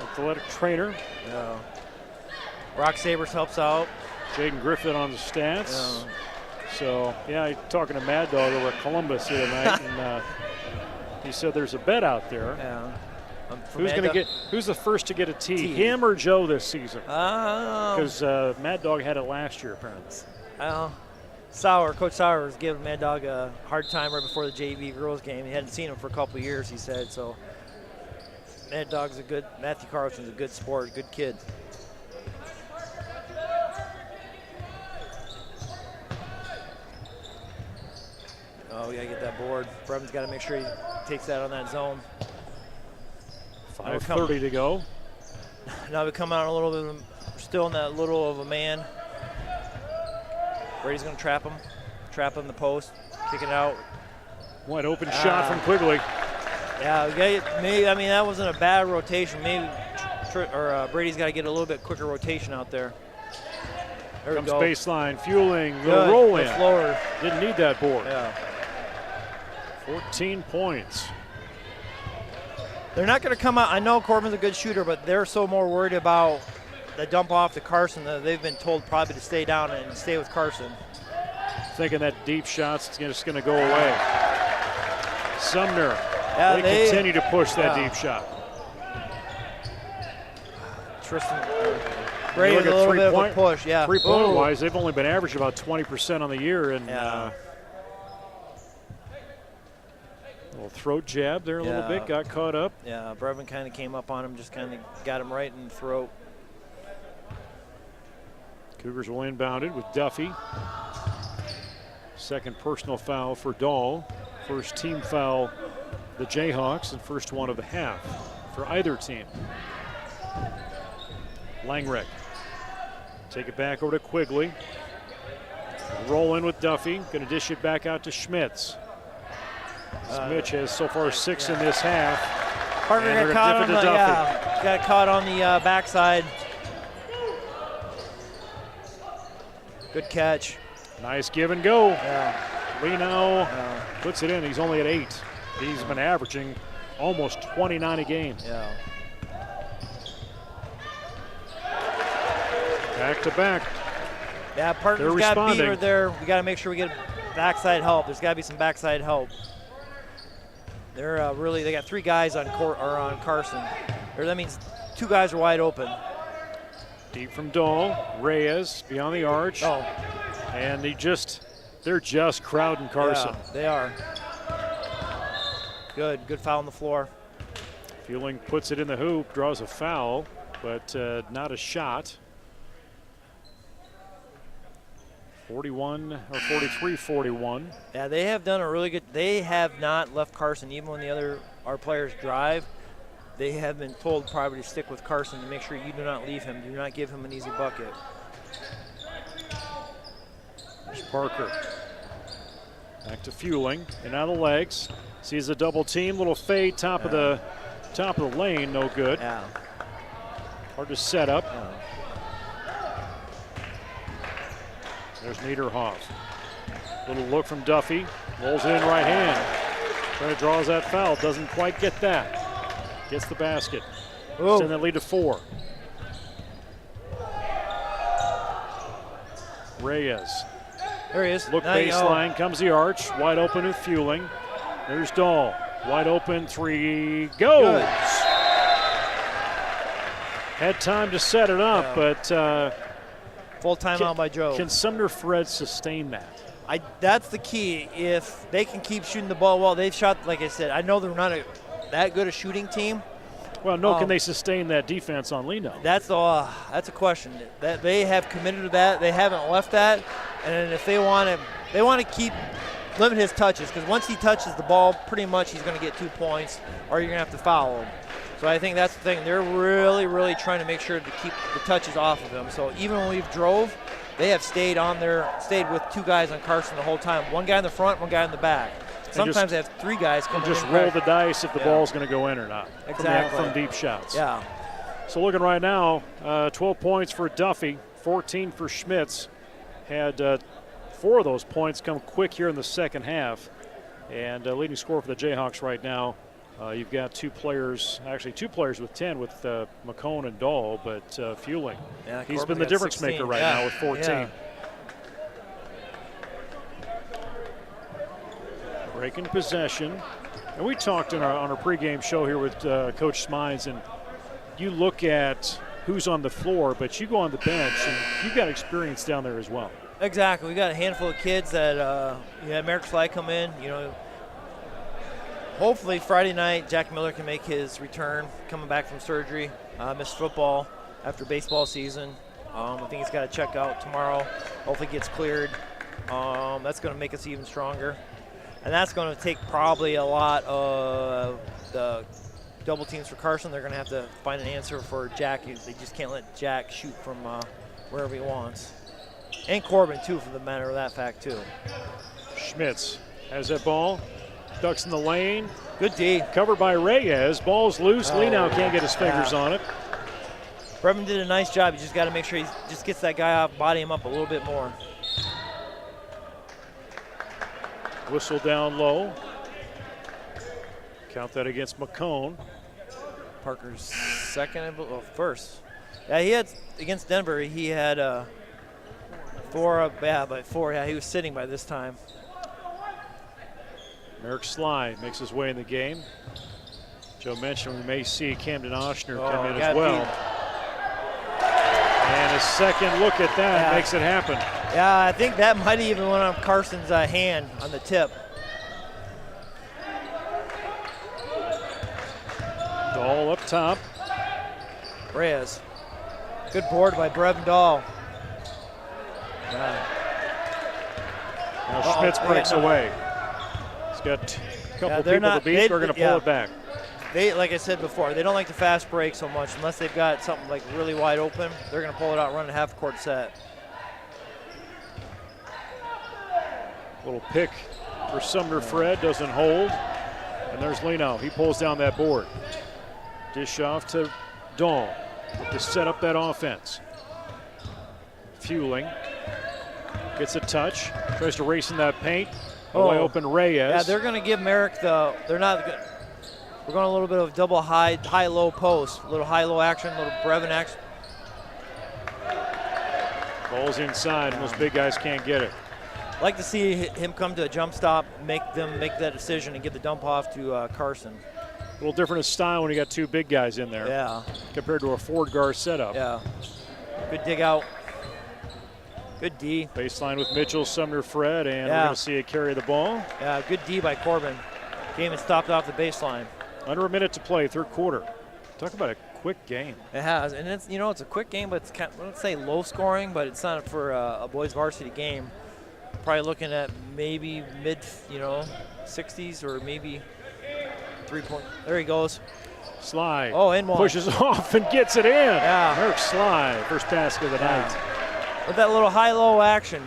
athletic trainer. Yeah. Brock Sabers helps out. Jaden Griffin on the stats. So, talking to Mad Dog over at Columbus the other night, and he said there's a bet out there. Yeah. Who's the first to get a tee? Him or Joe this season? Because Mad Dog had it last year, apparently. Coach Sauer was giving Mad Dog a hard time right before the JV girls game. He hadn't seen him for a couple of years, he said. So Mad Dog's Matthew Carlson's a good sport, good kid. Oh, we got to get that board. Brevin's got to make sure he takes that on that zone. 5:30 to go. Now we come out a little bit, still in that little of a man. Brady's going to trap him in the post, kick it out. Wide open shot from Quigley. Yeah, that wasn't a bad rotation. Maybe Brady's got to get a little bit quicker rotation out there. There comes we go. Baseline, fueling, little roll in. Lower. Didn't need that board. Yeah. 14 points. They're not going to come out. I know Corbin's a good shooter, but they're so more worried about the dump off to Carson that they've been told probably to stay down and stay with Carson. Thinking that deep shot's just going to go away. Sumner, they continue to push that deep shot. Brady with a little bit of a push, 3-point wise, they've only been averaging about 20% on the year, and little throat jab there a little bit, got caught up. Yeah, Brevin kind of came up on him, just kind of got him right in the throat. Cougars will inbound it with Duffy. Second personal foul for Dahl. First team foul the Jayhawks, and first one of the half for either team. Langrick. Take it back over to Quigley. Roll in with Duffy. Going to dish it back out to Schmitz. Mitch has so far 6 in this half. Partner got caught on the backside. Good catch. Nice give and go. Yeah. Lino puts it in. He's only at 8. He's been averaging almost 29 a game. Yeah. Back to back. Yeah, partner's got to beat her there. We got to make sure we get backside help. There's got to be some backside help. They're they got 3 guys on Carson. That means 2 guys are wide open. Deep from Dahl. Reyes beyond the arch. Oh. And he just They're just crowding Carson. Yeah, they are. Good foul on the floor. Fueling puts it in the hoop, draws a foul, but not a shot. 41 or 43-41. Yeah, they have done a really good. They have not left Carson, even when our players drive. They have been told probably to stick with Carson to make sure you do not leave him. Do not give him an easy bucket. There's Parker. Back to Fueling and out of the legs. Sees a double team, little fade, top of the lane, no good. Yeah. Hard to set up. Yeah. There's Niederhoff. Little look from Duffy. Rolls it in right hand. Trying to draws that foul. Doesn't quite get that. Gets the basket. Extend that lead to 4. Reyes. There he is. Look baseline. Comes the arch. Wide open with Fueling. There's Dahl. Wide open 3 goes. Good. Had time to set it up, but full timeout by Joe. Can Sumner-Fred sustain that? That's the key. If they can keep shooting the ball well, they've shot, like I said, I know they're not that good a shooting team. Well, no, can they sustain that defense on Leno? That's a question. That they have committed to that. They haven't left that. And if they want to keep limit his touches, because once he touches the ball, pretty much he's going to get 2 points, or you're going to have to foul him. So I think that's the thing. They're really, really trying to make sure to keep the touches off of him. So even when we've drove, they have stayed with 2 guys on Carson the whole time. 1 guy in the front, 1 guy in the back. Sometimes they have 3 guys coming in. Just roll the dice if the ball's going to go in or not. Exactly. From deep shots. Yeah. So looking right now, 12 points for Duffy, 14 for Schmitz. Had 4 of those points come quick here in the second half. And leading scorer for the Jayhawks right now, you've got 2 players with 10 with McCone and Dahl, but Fueling. Yeah, he's been the difference 16. maker right now with 14. Yeah. Breaking possession. And we talked on our pregame show here with Coach Smines, and you look at who's on the floor, but you go on the bench, and you've got experience down there as well. Exactly. We got a handful of kids that you had Merrick Fly come in. Hopefully Friday night Jack Miller can make his return, coming back from surgery. Missed football after baseball season. I think he's got to check out tomorrow. Hopefully gets cleared. That's going to make us even stronger. And that's going to take probably a lot of the double teams for Carson. They're going to have to find an answer for Jack. They just can't let Jack shoot from wherever he wants. And Corbin, too, for the matter of that fact, too. Schmitz has that ball. Ducks in the lane. Good D. Covered by Reyes. Ball's loose. Leno can't get his fingers on it. Brevin did a nice job. You just got to make sure he just gets that guy off, body him up a little bit more. Whistle down low. Count that against McCone. Parker's second, first. Yeah, he had, against Denver, he had 4, by 4. Yeah, he was sitting by this time. Merrick Sly makes his way in the game. Joe mentioned we may see Camden Oshner come in as well. And a second look at that makes it happen. Yeah, I think that might even went on Carson's hand on the tip. Dahl up top. Reyes. Good board by Brevin Dahl. Now Schmitz breaks away. He's got a couple people to beat. They're going to pull it back. They, like I said before, they don't like the fast break so much. Unless they've got something like really wide open, they're going to pull it out, run a half-court set. Little pick for Sumner-Fred, doesn't hold. And there's Leno. He pulls down that board. Dish off to Dahl to set up that offense. Fueling. Gets a touch. Tries to race in that paint. Away open Reyes. Yeah, they're going to give Merrick they're not. We're going a little bit of double high-low post. A little high-low action, a little Brevin action. Ball's inside, and those big guys can't get it. I'd like to see him come to a jump stop, make that decision, and get the dump off to Carson. A little different style when you got 2 big guys in there. Yeah. Compared to a Ford guard setup. Yeah. Good dig out. Good D. Baseline with Mitchell, Sumner-Fred, and we're going to see a carry of the ball. Yeah, good D by Corbin. Game is stopped off the baseline. Under a minute to play, third quarter. Talk about a quick game. It has, and it's it's a quick game, but it's kind of, let's say low scoring, but it's not for a boys varsity game. Probably looking at maybe mid, 60s or maybe 3-point. There he goes. Sly. Oh, in one. Pushes off and gets it in. Yeah. Merrick Sly, first basket of the night. With that little high-low action.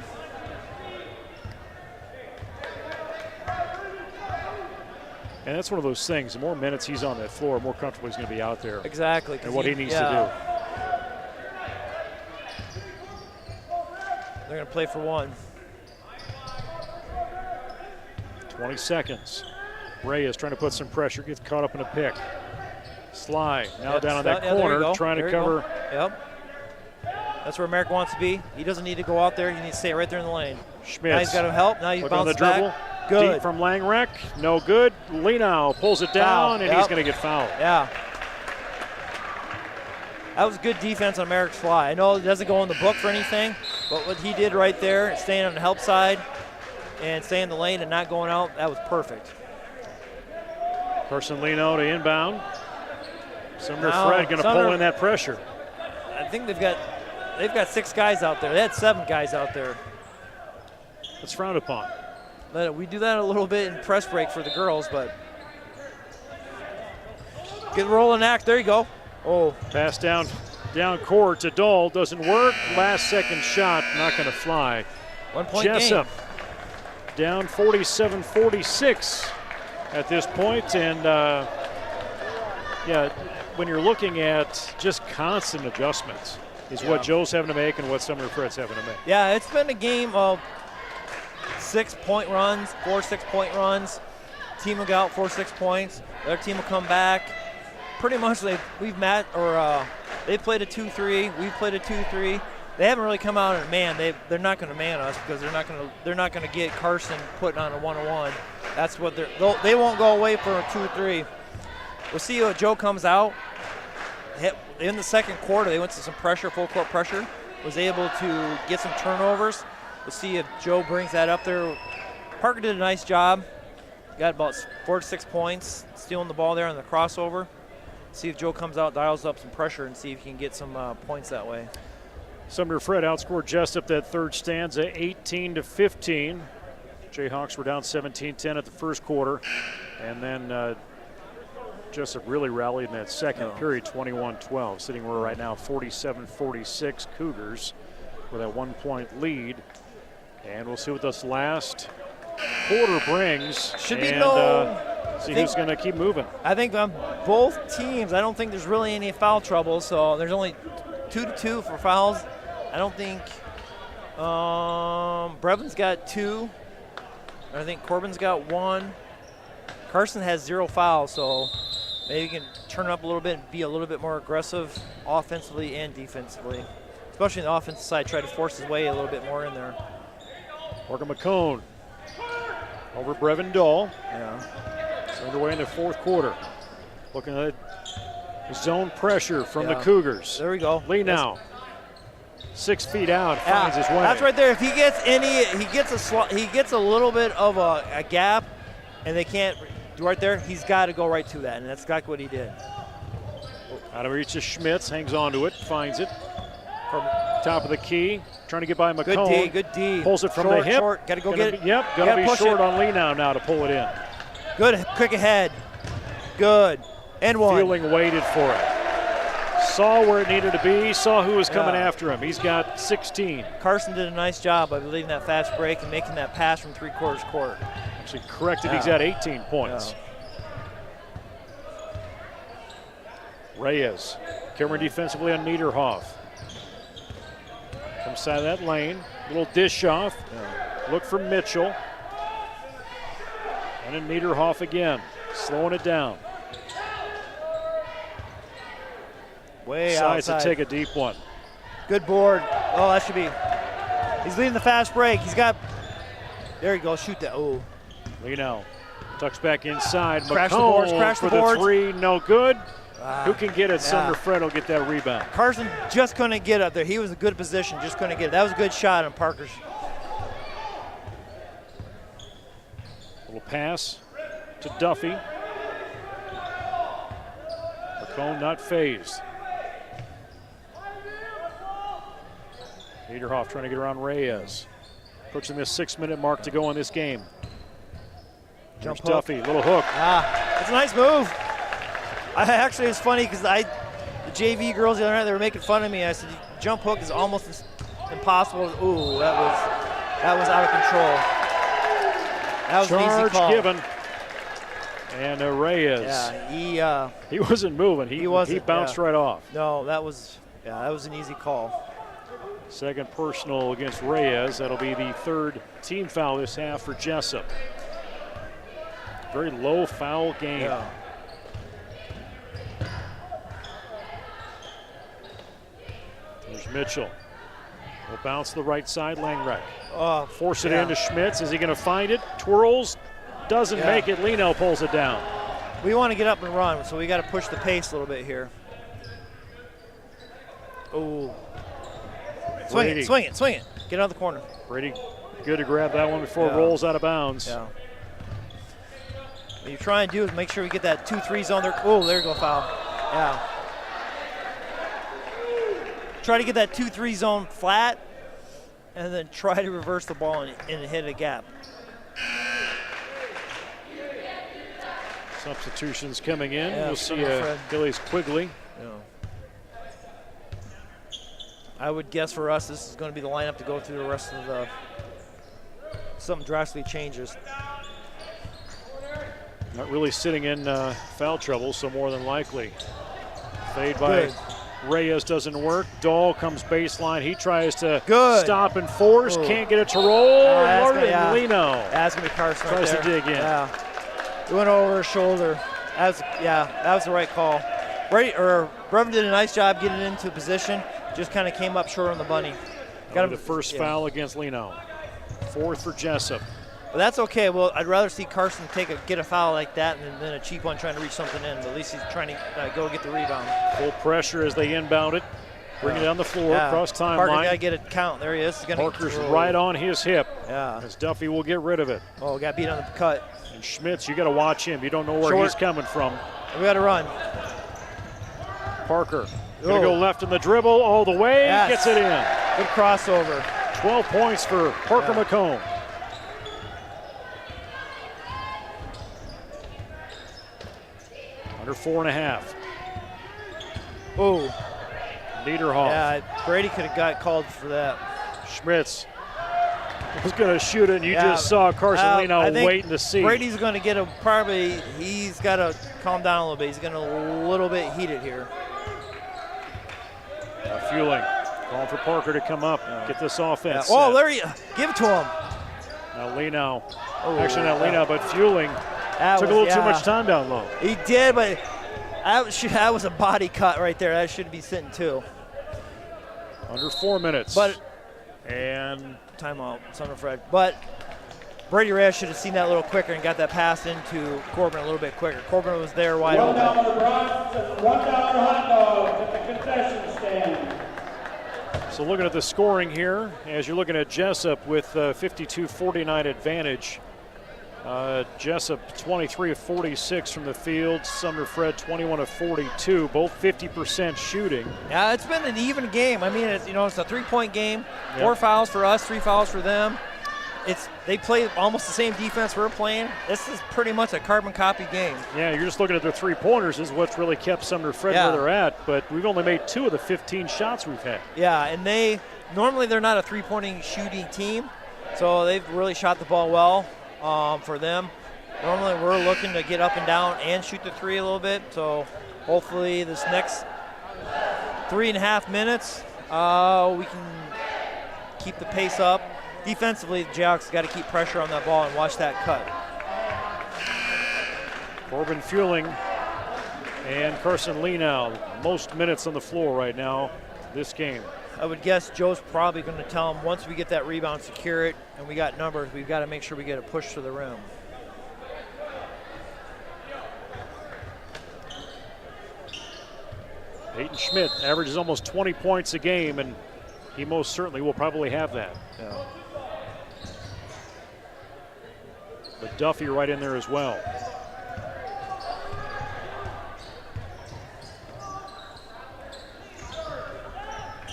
And that's one of those things. The more minutes he's on that floor, the more comfortable he's going to be out there. Exactly. And what he needs to do. They're going to play for one. 20 seconds. Reyes trying to put some pressure, gets caught up in a pick. Sly now down on that corner, trying to cover. Yep. That's where Merrick wants to be. He doesn't need to go out there. He needs to stay right there in the lane. Schmitz. Now he's got to help. Now he's bounced back. Good. Deep from Langrek. No good. Lenow pulls it down, and he's going to get fouled. Yeah. That was good defense on Merrick's fly. I know it doesn't go in the book for anything, but what he did right there, staying on the help side and staying in the lane and not going out, that was perfect. Carson Lenow to inbound. Sumner-Fred going to pull in that pressure. I think they've got 6 guys out there. They had 7 guys out there. That's frowned upon. We do that a little bit in press break for the girls, but good rolling act. There you go. Oh, pass down court to Dole. Doesn't work. Last second shot, not going to fly. 1 point Jesup down 47-46 at this point, and when you're looking at just constant adjustments is what Joe's having to make and what Sumner-Fred's having to make. Yeah, it's been a game of 6-point runs, 4 6-point runs. Team will go out 4 6 points. The other team will come back. Pretty much they've played a 2-3. We've played a 2-3. They haven't really come out and man. They're not going to man us because they're not going to get Carson putting on a 1-on-1. That's what they won't go away for a 2-3. We'll see what Joe comes out. In the second quarter, they went to some pressure, full court pressure. Was able to get some turnovers. We'll see if Joe brings that up there. Parker did a nice job. Got about 4 to 6 points, stealing the ball there on the crossover. See if Joe comes out, dials up some pressure, and see if he can get some points that way. Sumner-Fred outscored Jesup that third stanza 18-15. Jayhawks were down 17-10 at the first quarter, and then Jesup really rallied in that second period, 21-12, sitting where right now 47-46 Cougars with a 1 point lead. And we'll see what this last quarter brings. Should be see who's going to keep moving. I think on both teams, I don't think there's really any foul trouble. So there's only 2-2 for fouls. I don't think Brevon's got 2. I think Corbin's got 1. Carson has 0 fouls, so maybe you can turn it up a little bit and be a little bit more aggressive offensively and defensively. Especially on the offensive side, try to force his way a little bit more in there. Morgan McCone over Brevin Dahl. Yeah. It's underway in the fourth quarter. Looking at zone pressure from the Cougars. There we go. Lee now. 6 feet out, finds his way. That's right there. If he gets he gets a little bit of a gap, and they can't do right there. He's got to go right to that, and that's exactly what he did. Out of reach to Schmitz, hangs on to it, finds it. From top of the key, trying to get by McCone. Good D. Pulls it from the hip. Short. Got to go get it. Yep, going to be short on Lenow now to pull it in. Good, quick ahead. Good. And one. Fielding waited for it. Saw where it needed to be, saw who was coming after him. He's got 16. Carson did a nice job of leading that fast break and making that pass from 3/4 court. Actually corrected, he's got 18 points. Reyes, Cameron defensively on Niederhoff. Comes side of that lane, little dish off. Look for Mitchell. And then Niederhoff again, slowing it down. Way Decides outside. to take a deep one. Good board. Oh, that should be. He's leading the fast break. He's got. There you go. Shoot that. Oh. Lenow tucks back inside. Crash McCone the boards. for the 3. No good. Who can get it? Sumner-Fred will get that rebound. Carson just couldn't get up there. He was in a good position, just couldn't get it. That was a good shot on Parker's. Little pass to Duffy. McCone not phased. Niederhoff trying to get around Reyes. Approaching this 6-minute mark to go in this game. There's Duffy, little hook. That's a nice move. Actually, it's funny because the JV girls the other night, they were making fun of me. I said, jump hook is almost impossible. Ooh, that was out of control. That was an easy call. Charge given. And Reyes. Yeah, he wasn't moving. He bounced right off. No, that was an easy call. Second personal against Reyes. That'll be the third team foul this half for Jesup. Very low foul game. Yeah. There's Mitchell. Will bounce to the right side, Langreich. Force it into Schmitz. Is he going to find it? Twirls. Doesn't make it. Leno pulls it down. We want to get up and run, so we got to push the pace a little bit here. Oh. Swing it. Get out of the corner. Brady, good to grab that one before it rolls out of bounds. Yeah. What you're trying to do is make sure we get that 2-3 zone there. Oh, there you go, foul. Yeah. Try to get that 2-3 zone flat, and then try to reverse the ball and hit a gap. Substitutions coming in. Yeah, we'll see Billy's Quigley. Yeah. I would guess for us this is going to be the lineup to go through the rest of the – something drastically changes. Not really sitting in foul trouble, so more than likely. Fade by Reyes doesn't work. Dahl comes baseline. He tries to stop and force. Can't get it to roll. Leno. That's going to be Carson right tries there. To dig in. Yeah. It went over his shoulder. That was the right call. Brevin did a nice job getting into position. Just kind of came up short on the bunny. Got the first foul against Leno. Fourth for Jesup. But that's okay. Well, I'd rather see Carson get a foul like that than a cheap one trying to reach something in. But at least he's trying to go get the rebound. Full pressure as they inbound it. Bring it down the floor, cross timeline. Parker got to get a count. There he is. Parker's right on his hip. Yeah. As Duffy will get rid of it. Oh, got beat on the cut. And Schmitz, you got to watch him. You don't know where he's coming from. We got to run. Parker going to go left in the dribble all the way. Gets it in. Good crossover. 12 points for Parker McComb. Under 4.5. Oh. Niederhoff. Yeah, Brady could have got called for that. Schmitz was going to shoot it, and you just saw Carson Leno waiting to see. Brady's going to get him he's got to calm down a little bit. He's going to a little bit heated here. Fueling. Calling for Parker to come up, get this offense. Yeah. Oh, Larry, give it to him. Now Leno. Actually, not Leno, but Fueling. Took a little too much time down low. He did, but that was a body cut right there. That should be sitting too. Under 4 minutes. And timeout, Sumner-Fred. But Brady Reyes should have seen that a little quicker and got that pass into Corbin a little bit quicker. Corbin was there wide open. $1 hot dogs at the concession stand. So looking at the scoring here, as you're looking at Jesup with 52-49 advantage. Jesup 23 of 46 from the field. Sumner-Fred 21 of 42, both 50% shooting. Yeah, it's been an even game. I mean, it's a 3-point game. 4 fouls for us, 3 fouls for them. They play almost the same defense we're playing. This is pretty much a carbon copy game. Yeah, you're just looking at their 3-pointers is what's really kept Sumner-Fred where they're at, but we've only made 2 of the 15 shots we've had. Yeah, and normally they're not a 3-pointing shooting team, so they've really shot the ball well for them. Normally we're looking to get up and down and shoot the 3 a little bit, so hopefully this next 3.5 minutes we can keep the pace up. Defensively, the Jayhawks got to keep pressure on that ball and watch that cut. Corbin Fueling and Carson Leno, most minutes on the floor right now this game. I would guess Joe's probably going to tell him once we get that rebound, secure it, and we got numbers, we've got to make sure we get a push to the rim. Peyton Schmidt averages almost 20 points a game, and he most certainly will probably have that. Yeah. But Duffy right in there as well.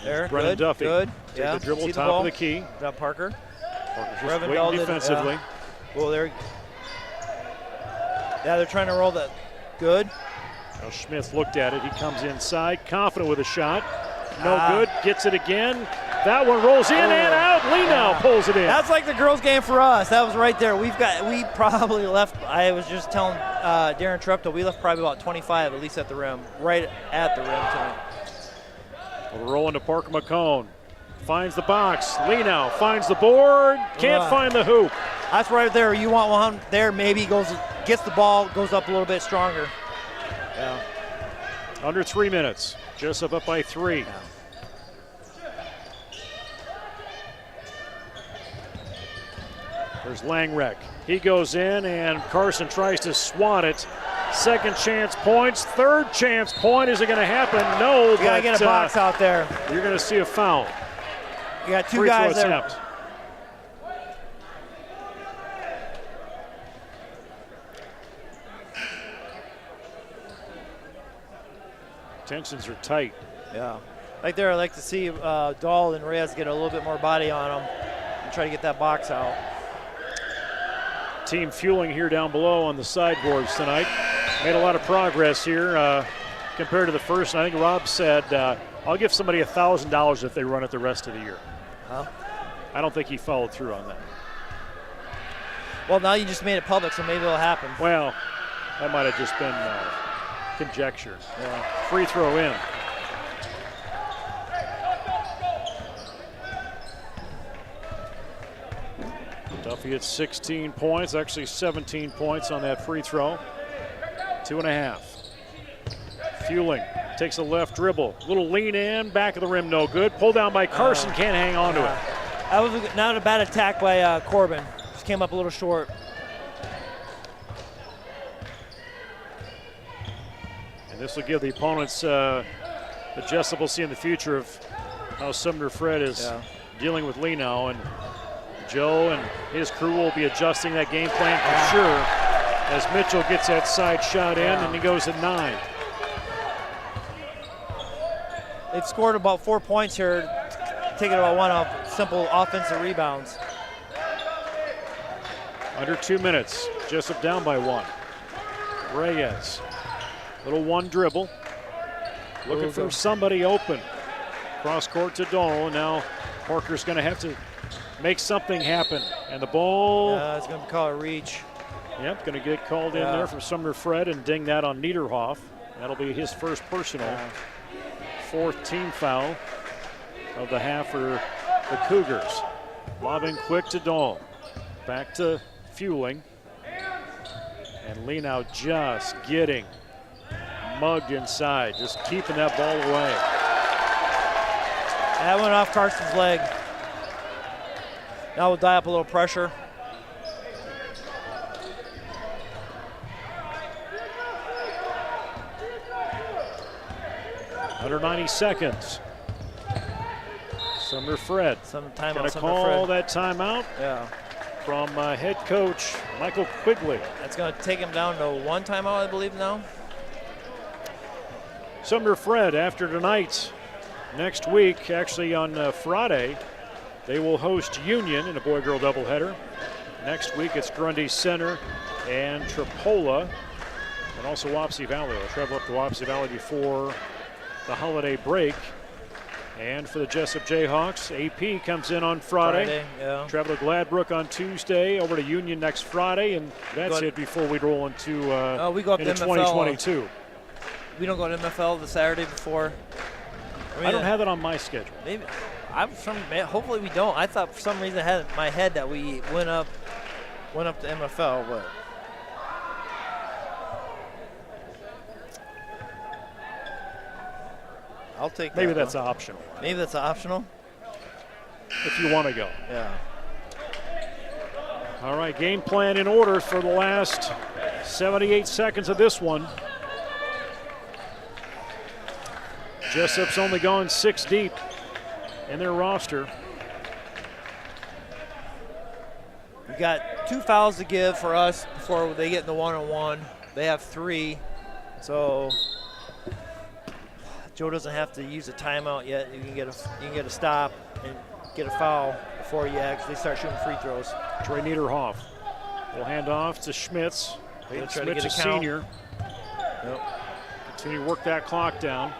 There, Brennan good, Duffy. good. Take Yeah. the dribble, See top of the key. Got Parker. Parker's just Reverend waiting Dalton, defensively. Well, they're they're trying to roll that. Good. Now Schmidt looked at it. He comes inside, confident with a shot. No good. Gets it again. That one rolls in and out. Lee now pulls it in. That's like the girls' game for us. That was right there. We probably left. I was just telling Darren Treptow, we left probably about 25 at least at the rim, right at the rim tonight. We'll roll into Parker McCone. Finds the box. Lee now finds the board. Can't find the hoop. That's right there. You want one there. Maybe gets the ball, goes up a little bit stronger. Yeah. Under 3 minutes. Jesup up by 3. Yeah. There's Langrek. He goes in, and Carson tries to swat it. Second chance points. Third chance point. Is it going to happen? No. You got to get a box out there. You're going to see a foul. You got two Free guys throw there. attempt. Tensions are tight. Yeah. Right there, I'd like to see Dahl and Reyes get a little bit more body on them and try to get that box out. Team fueling here down below on the sideboards tonight. Made a lot of progress here compared to the first. And I think Rob said, I'll give somebody $1,000 if they run it the rest of the year. Huh? I don't think he followed through on that. Well, now you just made it public, so maybe it'll happen. Well, that might have just been conjecture. Yeah. Free throw in. Duffy at 16 points, actually 17 points on that free throw. 2.5. Fueling takes a left dribble. Little lean in, back of the rim, no good. Pulled down by Carson, can't hang on to it. That was not a bad attack by Corbin. Just came up a little short. And this will give the opponents the Jesup will see in the future of how Sumner-Fred is dealing with Lee now. And Joe and his crew will be adjusting that game plan for sure as Mitchell gets that side shot in and he goes at 9. They've scored about 4 points here, taking about one off simple offensive rebounds. Under 2 minutes, Jesup down by 1. Reyes, little one dribble, looking for somebody open. Cross court to Dole. Now Parker's going to have to make something happen. And the ball. It's going to be called a reach. Yep, going to get called in there from Sumner-Fred and ding that on Niederhoff. That'll be his first personal. 4th team foul of the half for the Cougars. Lobbing quick to Dahl. Back to Fueling. And Lee now just getting mugged inside, just keeping that ball away. That went off Carson's leg. Now we'll die up a little pressure. Under 90 seconds. Sumner-Fred. Going to call that timeout. Yeah. From head coach Michael Quigley. That's going to take him down to 1 timeout, I believe, now. Sumner-Fred after tonight, next week, actually on Friday, they will host Union in a boy-girl doubleheader. Next week it's Grundy Center and Tripola, and also Wapsie Valley. They'll travel up to Wapsie Valley before the holiday break. And for the Jesup J-Hawks, AP comes in on Friday. Travel to Gladbrook on Tuesday, over to Union next Friday, and that's it before we roll into, we go up into to 2022. We don't go to MFL the Saturday before. I don't have it on my schedule. Maybe hopefully we don't. I thought for some reason I had in my head that we went up to MFL, but I'll take that. Maybe that's optional. Maybe that's optional. If you want to go. Yeah. All right, game plan in order for the last 78 seconds of this one. Jesup's only gone 6 deep in their roster. We got 2 fouls to give for us before they get in the 1-on-1. They have 3, so Joe doesn't have to use a timeout yet. You can get a stop and get a foul before you actually start shooting free throws. Trey Niederhoff will hand off to Schmitz. Schmitz, a senior. Yep. Continue to work that clock down.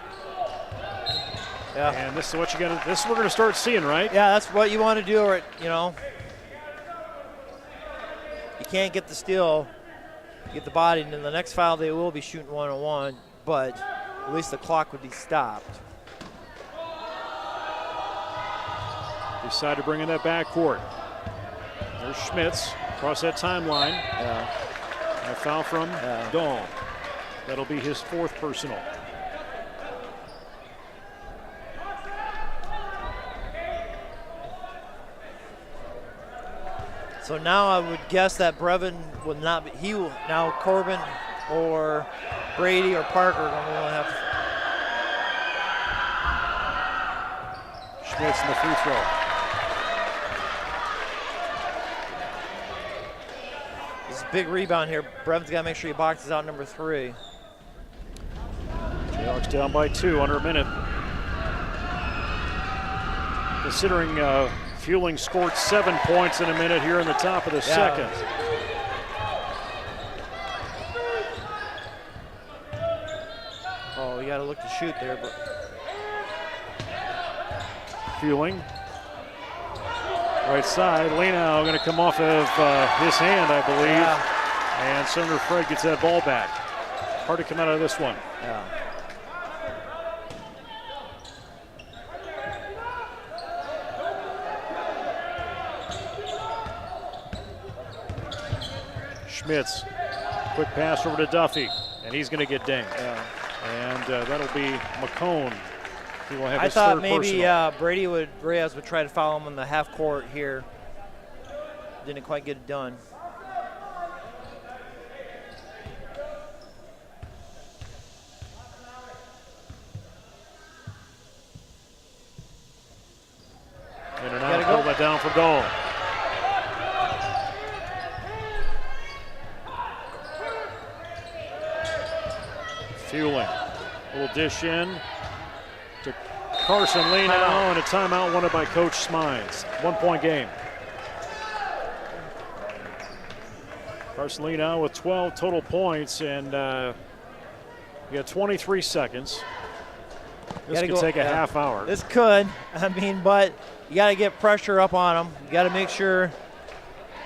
Yeah. And this is what you got. This we're going to start seeing, right? Yeah, that's what you want to do. Or, you know, you can't get the steal, get the body, and in the next foul they will be shooting 1-on-1, but at least the clock would be stopped. Decide to bring in that backcourt. There's Schmitz across that timeline. Yeah. A foul from Dahl. That'll be his 4th personal. So now I would guess that Brevin will not be. He will now. Corbin or Brady or Parker are going to have. Schmitz in the free throw. This is a big rebound here. Brevin's got to make sure he boxes out number 3. Jayhawks down by 2 under a minute. Considering Fueling scored 7 points in a minute here in the top of the second. Oh, you got to look to shoot there, but Fueling. Right side, Lenau going to come off of his hand, I believe. Yeah. And Sumner-Fred gets that ball back. Hard to come out of this one. Yeah. Schmitz, quick pass over to Duffy, and he's going to get dinged. Yeah. And that'll be McCone. He will have I his thought third maybe personal. Reyes would try to foul him on the half court here. Didn't quite get it done. In and out, pull that down for goal. Fueling. Little dish in to Carson Lenau, and a timeout wanted by Coach Smines. 1 point game. Carson Lenau with 12 total points, and we got 23 seconds. This could take a half hour. This could, but you got to get pressure up on them. You got to make sure,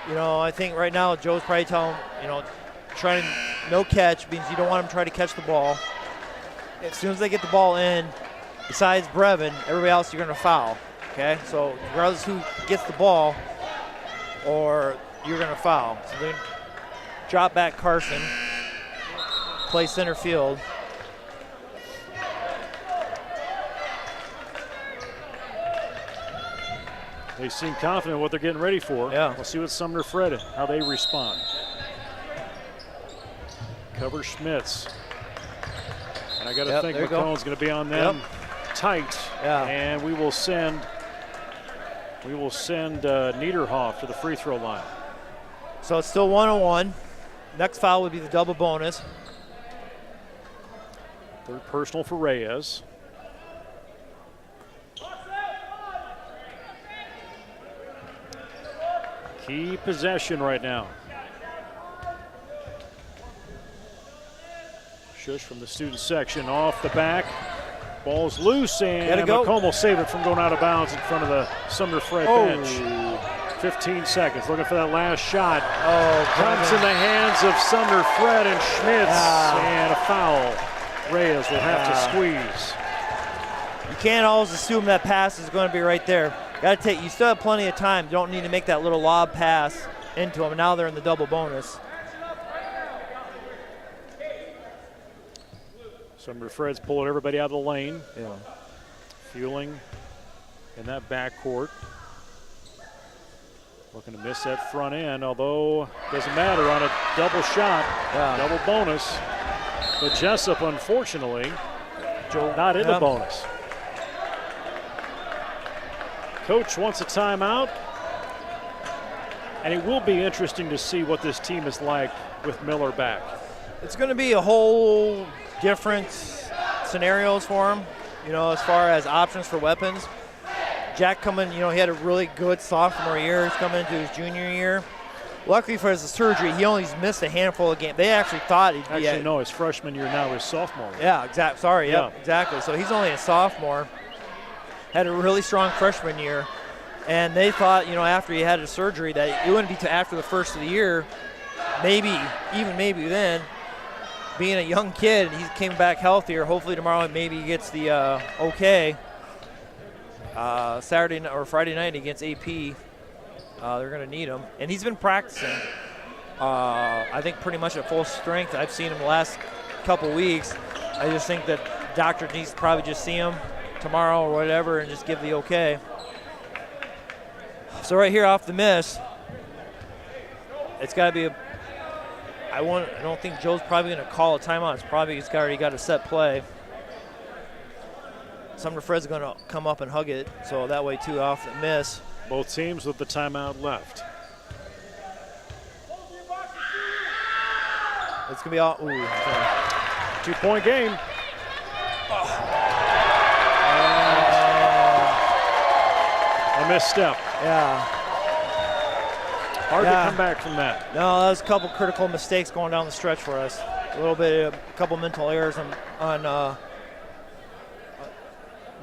I think right now Joe's probably telling them, trying no catch means you don't want them to try to catch the ball. As soon as they get the ball in, besides Brevin, everybody else you're going to foul. Okay, so regardless who gets the ball, or you're going to foul. So then drop back Carson, play center field. They seem confident in what they're getting ready for. Yeah. We'll see what Sumner-Fred, how they respond. Cover Schmitz. And I got to think McCone's going to be on them tight. Yeah. And we will send Niederhoff to the free throw line. So it's still 1-on-1. Next foul would be the double bonus. Third personal for Reyes. Key possession right now. Shush from the student section off the back. Ball's loose, and McComb will save it from going out of bounds in front of the Sumner-Fred bench. 15 seconds, looking for that last shot. Comes in the hands of Sumner-Fred and Schmitz, and a foul. Reyes will have to squeeze. You can't always assume that pass is going to be right there. You still have plenty of time. You don't need to make that little lob pass into them. Now they're in the double bonus. Sumner-Fred's pulling everybody out of the lane. Yeah. Fueling in that backcourt. Looking to miss that front end, although doesn't matter on a double shot, double bonus. But Jesup, unfortunately, Joe. Not in the bonus. Coach wants a timeout. And it will be interesting to see what this team is like with Miller back. It's going to be a whole different scenarios for him, as far as options for weapons. Jack coming, he had a really good sophomore year. He's coming into his junior year. Luckily for his surgery, he only missed a handful of games. They actually thought he'd be no, his freshman year, now his sophomore year. Yeah, exactly. So he's only a sophomore. Had a really strong freshman year. And they thought, after he had his surgery that it wouldn't be after the first of the year, maybe then, being a young kid, and he came back healthier. Hopefully tomorrow maybe he gets the okay. Saturday or Friday night against AP, they're going to need him. And he's been practicing, I think, pretty much at full strength. I've seen him the last couple weeks. I just think that doctor needs to probably just see him tomorrow or whatever and just give the okay. So right here off the miss, it's got to be I don't think Joe's probably going to call a timeout. He's already got a set play. Sumner-Fred's going to come up and hug it, so that way too off the miss. Both teams with the timeout left. It's going to be all. Ooh. 2-point game. A misstep. Yeah. Hard to come back from that. No, that was a couple critical mistakes going down the stretch for us. A couple mental errors on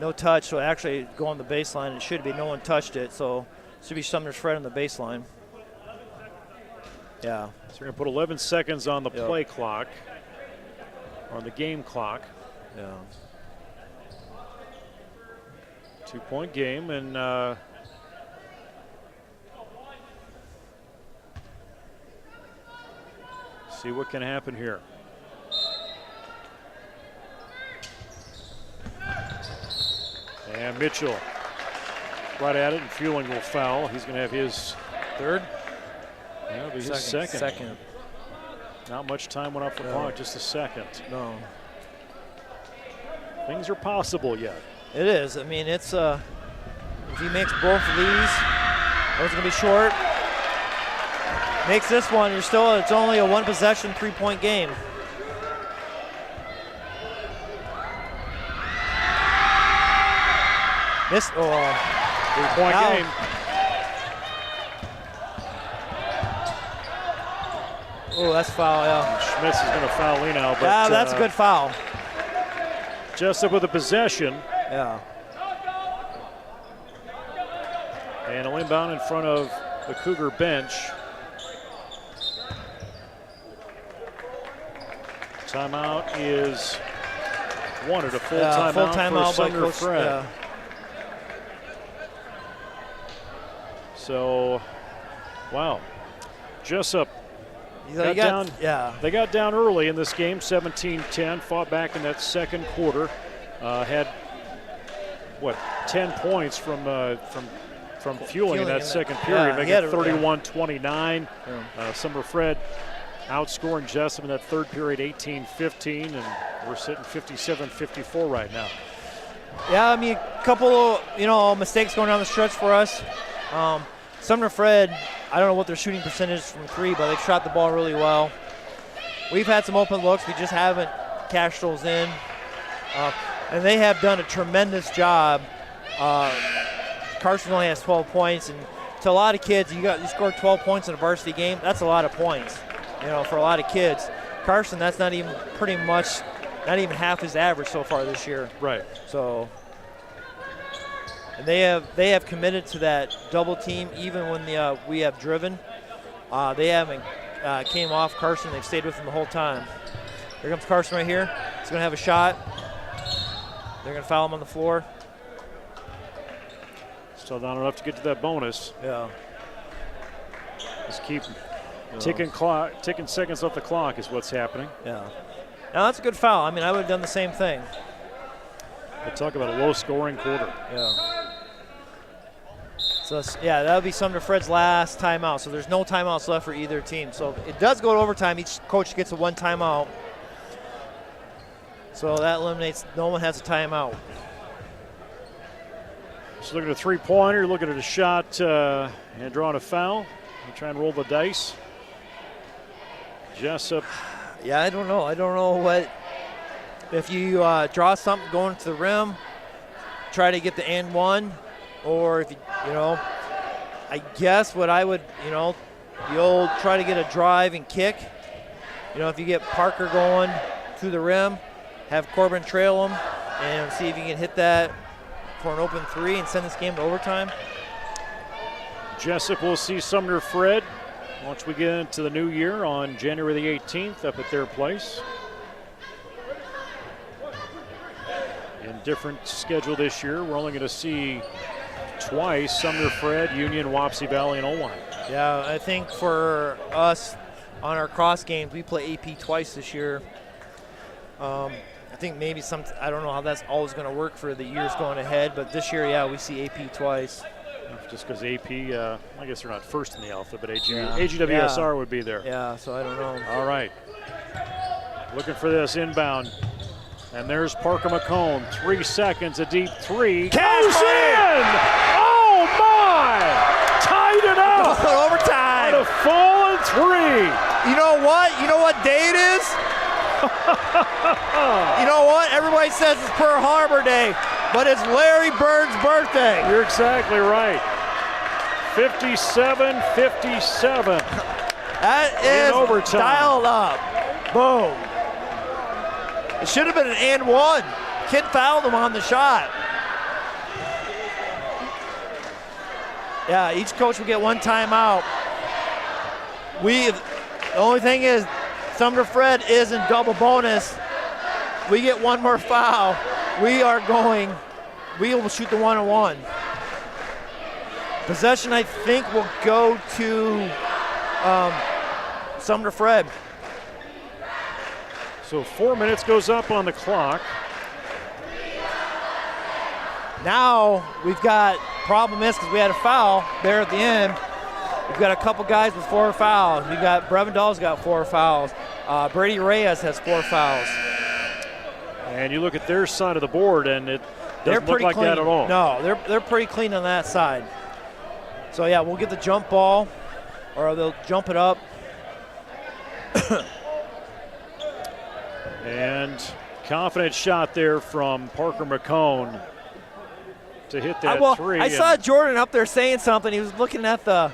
no touch. So actually going the baseline, it should be. No one touched it, so it should be Sumner-Fred on the baseline. Yeah. So we're going to put 11 seconds on the play clock, on the game clock. Yeah. 2-point game, and see what can happen here. And Mitchell right at it, and Fueling will foul. He's going to have his third. Yeah, it'll be his second. Not much time went off the clock, just a second. No. Things are possible yet. It is. I mean, it's if he makes both of these, those are going to be short. Makes this one, it's only a one possession 3-point game. This 3-point game. Oh, that's foul, yeah. Schmitz is going to foul Leno. But, that's a good foul. Jesup with a possession. Yeah. And a inbound in front of the Cougar bench. Timeout is wanted, a full timeout for Sumner-Fred. So, wow. Jesup they got down early in this game, 17-10, fought back in that second quarter. Had, 10 points from Fueling in that second period, making it 31-29. Sumner-Fred outscoring Jesup in that third period 18-15, and we're sitting 57-54 right now. Yeah, I mean, a couple of, mistakes going down the stretch for us. Sumner-Fred, I don't know what their shooting percentage is from three, but they've shot the ball really well. We've had some open looks. We just haven't cashed those in. And they have done a tremendous job. Carson only has 12 points, and to a lot of kids, you scored 12 points in a varsity game. That's a lot of points, for a lot of kids. Carson, that's not even half his average so far this year. Right. So, and they have committed to that double team even when we have driven. They haven't came off Carson. They've stayed with him the whole time. Here comes Carson right here. He's going to have a shot. They're going to foul him on the floor. Still not enough to get to that bonus. Yeah. Just keep ticking seconds off the clock is what's happening. Yeah. Now that's a good foul. I mean, I would have done the same thing. They talk about a low-scoring quarter. Yeah. So, that would be Sumner-Fred's last timeout. So there's no timeouts left for either team. So it does go to overtime. Each coach gets a one timeout. So that eliminates, no one has a timeout. Just looking at a three-pointer, looking at a shot and drawing a foul. You try and roll the dice. Jesup. Yeah, I don't know. I don't know what, if you draw something going to the rim, try to get the and one, or if you know, I guess what I would, you know, the old try to get a drive and kick. You know, if you get Parker going through the rim, have Corbin trail him and see if you can hit that for an open three and send this game to overtime. Jesup will see Sumner-Fred once we get into the new year on January the 18th up at their place. In different schedule this year, we're only going to see twice Sumner-Fred, Union, Wapsie Valley, and Owine. Yeah, I think for us on our cross games, we play AP twice this year. I think maybe I don't know how that's always going to work for the years going ahead, but this year, yeah, we see AP twice. Just because AP, I guess they're not first in the alphabet, AGWSR would be there. Yeah, so I don't know. All right. Looking for this inbound. And there's Parker McCone. 3 seconds, a deep three. Goes in! Oh, my! Tied it up! Overtime! And a fallen three. You know what? You know what day it is? You know what? Everybody says it's Pearl Harbor Day, but it's Larry Bird's birthday. You're exactly right. 57-57. That is overtime. Dialed up. Boom. It should have been an and one. Kid fouled him on the shot. Yeah, each coach will get one timeout. The only thing is, Sumner-Fred is in double bonus. We get one more foul. We will shoot the 1-on-1. Possession, I think, will go to Sumner-Fred. So 4 minutes goes up on the clock. Now we've got, problem is because we had a foul there at the end. We've got a couple guys with 4 fouls. We've got Brevin Dahl's got 4 fouls. Brady Reyes has 4 fouls. And you look at their side of the board, and it They're doesn't look pretty like clean. that at all. No, they're pretty clean on that side. So yeah, we'll get the jump ball, or they'll jump it up. And confident shot there from Parker McCone to hit that three. I saw Jordan up there saying something. He was looking at the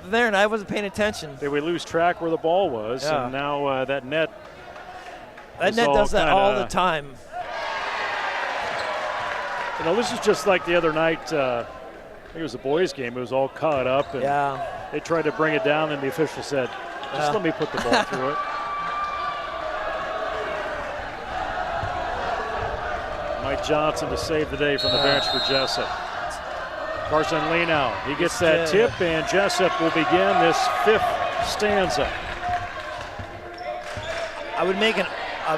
there, and I wasn't paying attention. Did we lose track where the ball was? Yeah. And now that net. That net does that all the time. You know, this is just like the other night. I think it was a boys' game. It was all caught up, and they tried to bring it down, and the official said, "Just let me put the ball through it." Mike Johnson to save the day from the bench for Jesup. Carson Lenow, he gets that tip, and Jesup will begin this 5th stanza. I would make a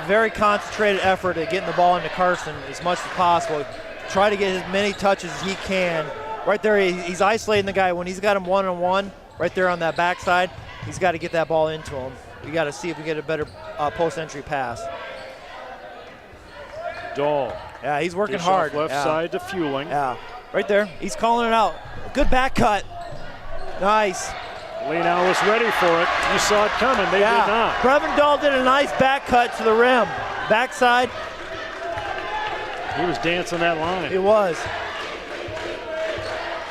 very concentrated effort at getting the ball into Carson as much as possible. Try to get as many touches as he can. Right there, he's isolating the guy. When he's got him 1-on-1, right there on that backside, he's got to get that ball into him. We got to see if we get a better post-entry pass. Dahl. Yeah, he's working Dish hard. Left side to Fueling. Yeah, right there. He's calling it out. Good back cut. Nice. Lenow was ready for it. You saw it coming. They did not. Brevin Dahl did a nice back cut to the rim. Backside. He was dancing that line. It was.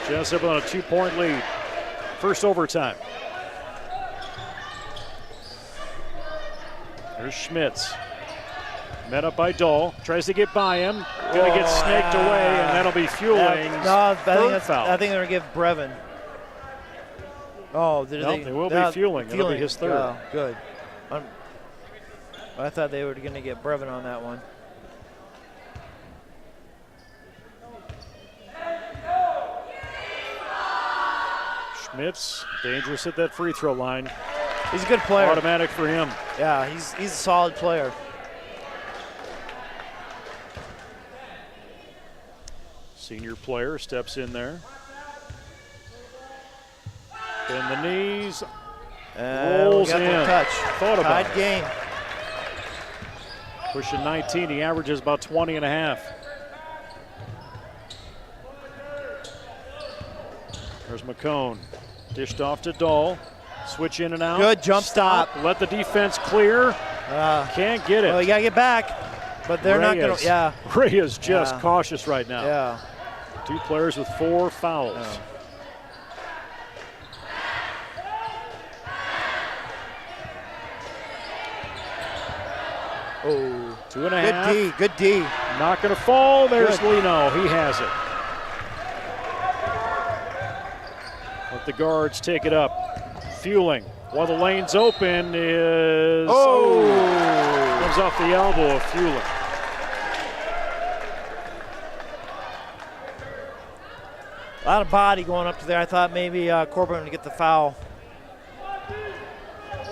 Jesup on a 2-point lead. First overtime. There's Schmitz. Met up by Dahl. Tries to get by him. Going to get snaked away, and that'll be Fueling's third foul. I think they're going to give Brevin. Oh, they will be Fueling. It'll be his third. Oh, good. I thought they were going to get Brevin on that one. Schmitz, dangerous at that free throw line. He's a good player. Automatic for him. Yeah, he's a solid player. Senior player steps in there. Bend the knees. Rolls in. Touch. Thought about Tied it. game. Pushing 19, he averages about 20 and a half. There's McCone. Dished off to Dahl. Switch in and out. Good jump stop. Let the defense clear. Can't get it. Well, you got to get back. But they're not going to. Yeah. Ray is just cautious right now. Yeah. 2 players with 4 fouls. Yeah. Oh, 2.5. Good D. Not going to fall. There's Lino. He has it. Let the guards take it up. Fueling. While the lane's open is... comes off the elbow of Fueling. A lot of body going up to there. I thought maybe Corbin would get the foul.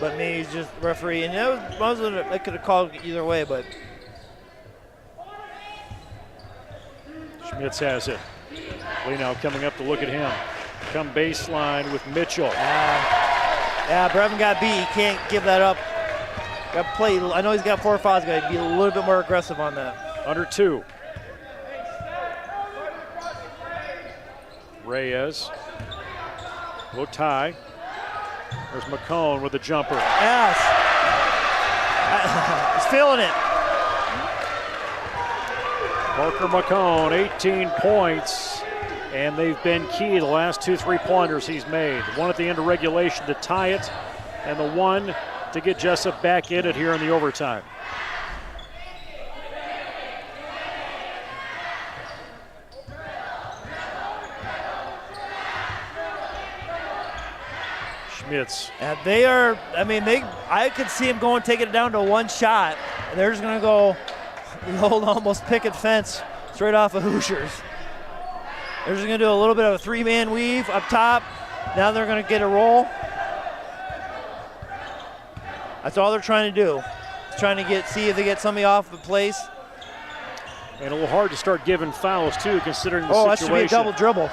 But maybe he's just referee. And it could have called either way, but... Schmitz has it. Lino coming up to look at him. Come baseline with Mitchell. Yeah, Brevin got beat. He can't give that up. Got to play. I know he's got 4 fouls. Got to be a little bit more aggressive on that. Under 2. Reyes. Low tie. There's McCone with the jumper. Yes. He's feeling it. Parker McCone, 18 points, and they've been key the last 2 3-pointers he's made. One at the end of regulation to tie it, and the one to get Jesup back in it here in the overtime. Schmitz. And they are, I could see him going, taking it down to 1 shot, and they're just going to go the old almost picket fence straight off of Hoosiers. They're just going to do a little bit of a 3-man weave up top. Now they're going to get a roll. That's all they're trying to do. Trying to see if they get somebody off the place. And a little hard to start giving fouls, too, considering the situation. That should be a double dribble.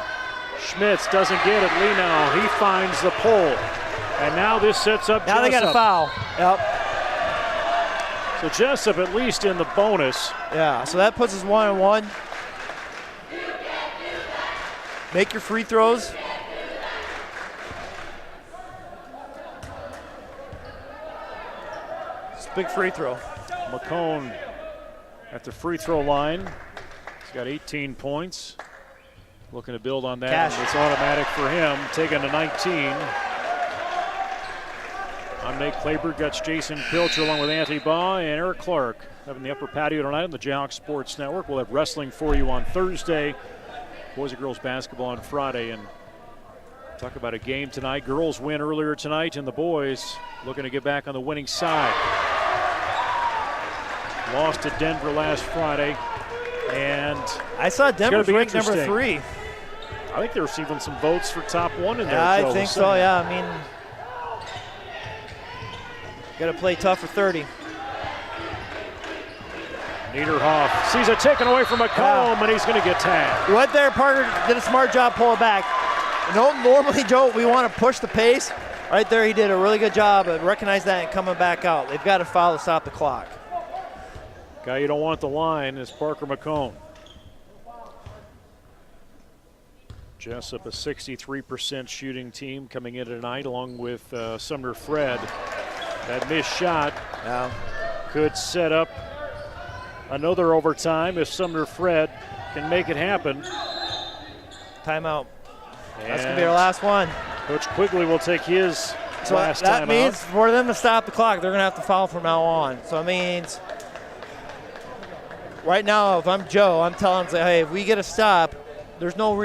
Schmitz doesn't get it. Lino, he finds the pole. And now this sets up Now Jesup. They got a foul. Yep. So Jesup at least in the bonus. Yeah, so that puts us 1-1. Make your free throws. It's a big free throw. McCone at the free throw line. He's got 18 points. Looking to build on that. Cash. It's automatic for him, taking to 19. I'm Nate Clayberg, got Jason Pilcher along with Anthony Baugh and Eric Clark. Having the upper patio tonight on the J-Hawks Sports Network. We'll have wrestling for you on Thursday. Boys and girls basketball on Friday. And talk about a game tonight. Girls win earlier tonight, and the boys looking to get back on the winning side. Lost to Denver last Friday. And I saw Denver's ranked number 3. I think they're receiving some votes for top 1 in there. Yeah, I think so, yeah. Got to play tough for 30. Niederhoff sees it taken away from McComb, and he's going to get tagged. Went there, Parker did a smart job pulling back. Normally, Joe, we want to push the pace. Right there, he did a really good job of recognizing that and coming back out. They've got to foul to stop the clock. Guy you don't want the line is Parker McComb. Jesup, a 63% shooting team coming in tonight, along with Sumner-Fred. That missed shot could set up another overtime if Sumner-Fred can make it happen. Timeout. That's going to be our last one. Coach Quigley will take his last timeout. That means for them to stop the clock, they're going to have to foul from now on. So it means right now, if I'm Joe, I'm telling them, hey, if we get a stop, there's no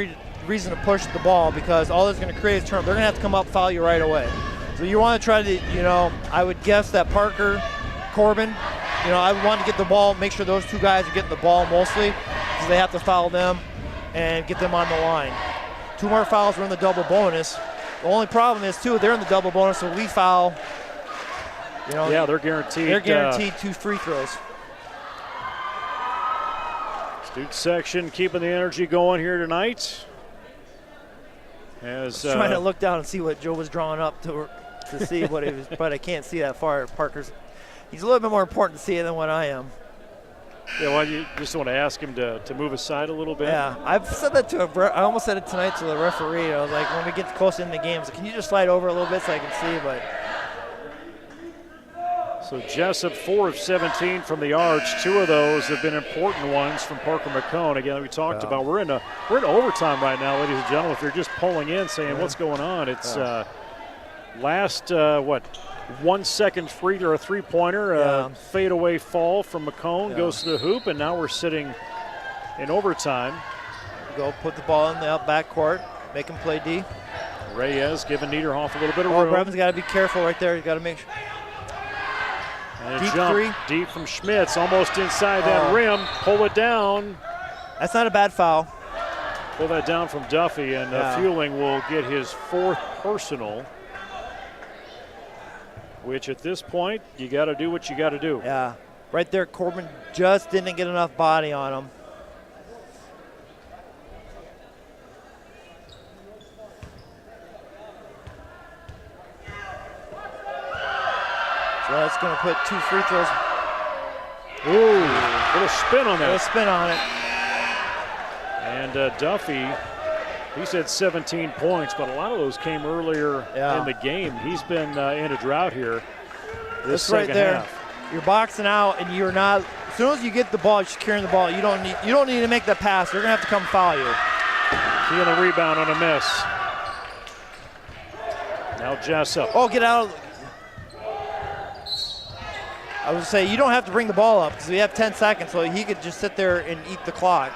reason to push the ball because all that's going to create is turnover. They're going to have to come up and foul you right away. So you want to try to, I would guess that Parker, Corbin, I would want to get the ball, make sure those 2 guys are getting the ball mostly because they have to foul them and get them on the line. 2 more fouls, we're in the double bonus. The only problem is, too, they're in the double bonus, so we foul. Yeah, they're guaranteed. They're guaranteed 2 free throws. Student section keeping the energy going here tonight. As I was trying to look down and see what Joe was drawing up to see what it was, but I can't see that far. He's a little bit more important to see it than what I am. Yeah, well, you just want to ask him to move aside a little bit. Yeah, I've said that to I almost said it tonight to the referee. I was like, when we get close in the games, can you just slide over a little bit so I can see? But so Jesup 4 of 17 from the arch. 2 of those have been important ones from Parker McCone. Again, we talked about we're in overtime right now, ladies and gentlemen. If you're just pulling in saying what's going on, it's last 1 second free or a 3-pointer, fadeaway fall from McCone goes to the hoop, and now we're sitting in overtime. Go put the ball in the out back court, make him play D. Reyes giving Niederhoff a little bit of room. Brevin's got to be careful right there. He's got to make sure. And a deep jump, 3. deep from Schmitz, almost inside that rim. Pull it down. That's not a bad foul. Pull that down from Duffy, and Fueling will get his 4th personal. Which at this point, you got to do what you got to do. Yeah, right there, Corbin just didn't get enough body on him. So that's going to put 2 free throws. Ooh, little spin on that. Little spin on it. And Duffy, he's had 17 points, but a lot of those came earlier in the game. He's been in a drought here this second half. You're boxing out, and you're not. As soon as you get the ball, you're securing the ball. You don't need to make that pass. They're gonna have to come foul you. Key on the rebound on a miss. Now Jesup. Oh, get out. I would say you don't have to bring the ball up because we have 10 seconds, so he could just sit there and eat the clock.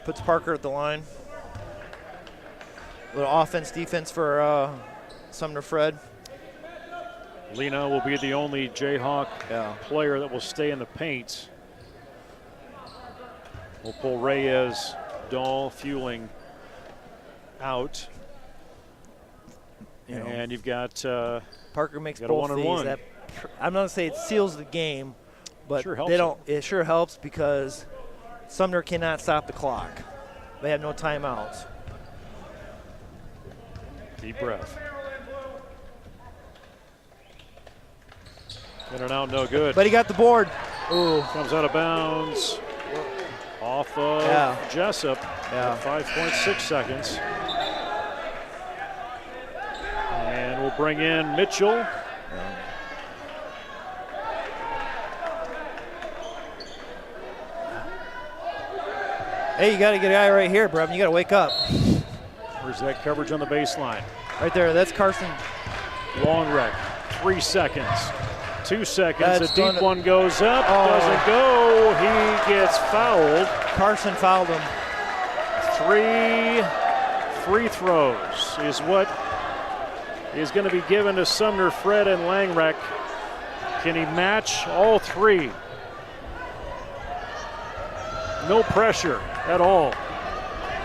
Puts Parker at the line. A little offense, defense for Sumner-Fred. Lena will be the only Jayhawk player that will stay in the paint. We'll pull Reyes, Dahl, Fueling out. And you've got Parker makes got both a these. 1-on-1. I'm not gonna say it seals the game, but Sure helps they don't. It sure helps because Sumner cannot stop the clock. They have no timeouts. Deep breath. In and out, no good. But he got the board. Ooh. Comes out of bounds. Off of Jesup. 5.6 seconds. And we'll bring in Mitchell. Hey, you got to get a guy right here, Brevin. You got to wake up. Where's that coverage on the baseline? Right there. That's Carson. Long wreck. 3 seconds. 2 seconds. That's a deep one goes up. Doesn't go. He gets fouled. Carson fouled him. 3 free throws is what is going to be given to Sumner-Fred and Langrek. Can he match all 3? No pressure at all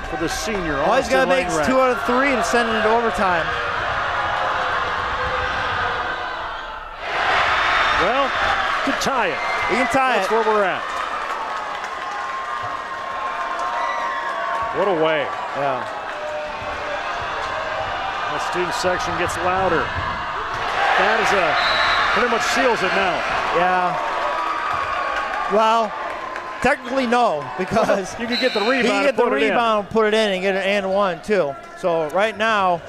for the senior. All he's got to make is 2 out of 3 to send it into overtime. Well, he can tie it. He can tie That's where we're at. What a way. Yeah. The student section gets louder. That is pretty much seals it now. Yeah. Well, technically no, because you can get the rebound. He can get the rebound, put it in, and get an and 1 too. So right now,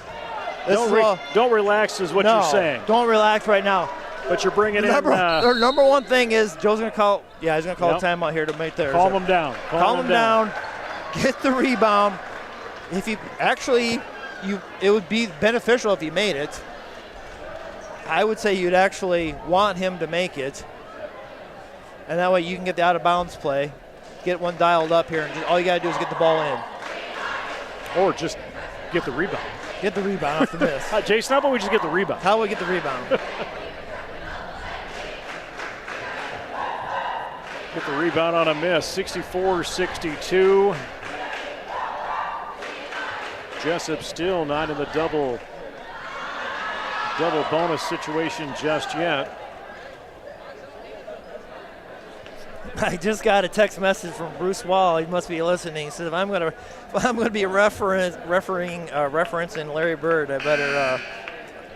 don't relax is what you're saying. Don't relax right now. But you're bringing in. Their number one thing is Joe's going to call. Yeah, he's going to call a timeout here to make theirs. Calm him down. Calm him down. Get the rebound. If you actually, it would be beneficial if he made it. I would say you'd actually want him to make it, and that way you can get the out of bounds play, get one dialed up here, and all you got to do is get the ball in, or just get the rebound. Get the rebound off the miss. Jason, how about we just get the rebound? How about we get the rebound? Get the rebound on a miss, 64-62. Jesup still not in the double bonus situation just yet. I just got a text message from Bruce Wall. He must be listening. He said, if I'm gonna be referencing Larry Bird, I better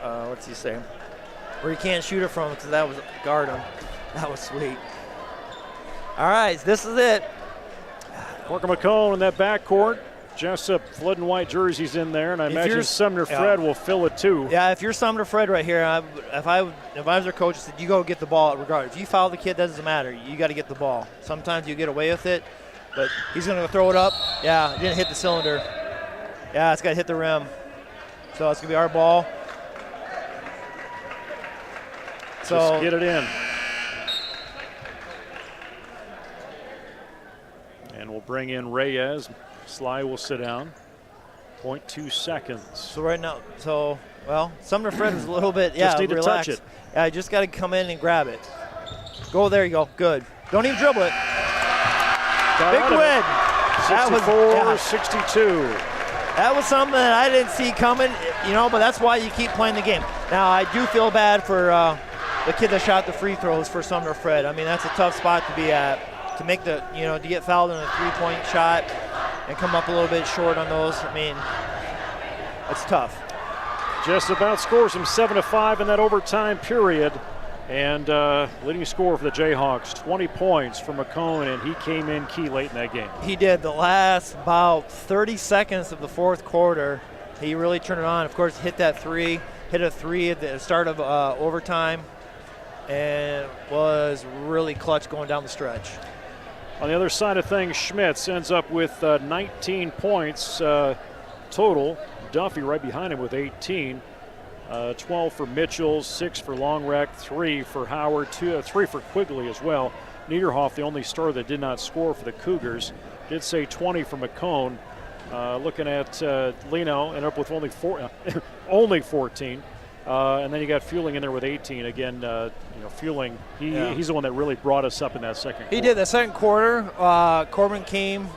what's he say? Where he can't shoot it from because that was guard him. That was sweet. All right, this is it. Parker McCone in that backcourt. Jesup flood and white jerseys in there, and I imagine Sumner-Fred will fill it too. Yeah, if you're Sumner-Fred right here, if I was their coach, I said you go get the ball regardless. If you foul the kid, that doesn't matter. You got to get the ball. Sometimes you get away with it, but he's going to throw it up. Yeah, it didn't hit the cylinder. Yeah, it's got to hit the rim. So it's going to be our ball. So just get it in. And we'll bring in Reyes. Sly will sit down. 0.2 seconds. So right now, Sumner-Fred is a little bit, just need relaxed. to touch it. Yeah, you just got to come in and grab it. Go, there you go. Good. Don't even dribble it. Big win. 64-62. That was something that I didn't see coming, but that's why you keep playing the game. Now, I do feel bad for the kid that shot the free throws for Sumner-Fred. I mean, that's a tough spot to be at. To make to get fouled in a three-point shot and come up a little bit short on those, I mean, it's tough. Just about scores him 7-5 in that overtime period. And leading scorer for the Jayhawks, 20 points for McCone, and he came in key late in that game. He did. The last about 30 seconds of the fourth quarter, he really turned it on. Of course, hit a three at the start of overtime, and was really clutch going down the stretch. On the other side of things, Schmitz ends up with 19 points total. Duffy right behind him with 18. 12 for Mitchell, 6 for Longrec, 3 for Howard, 3 for Quigley as well. Niederhoff, the only starter that did not score for the Cougars, did say 20 for McCone. Looking at Leno, ended up with only 14. And then you got Fueling in there with 18. Again, Fueling, he's the one that really brought us up in that second quarter. He did. The second quarter, Corbin came,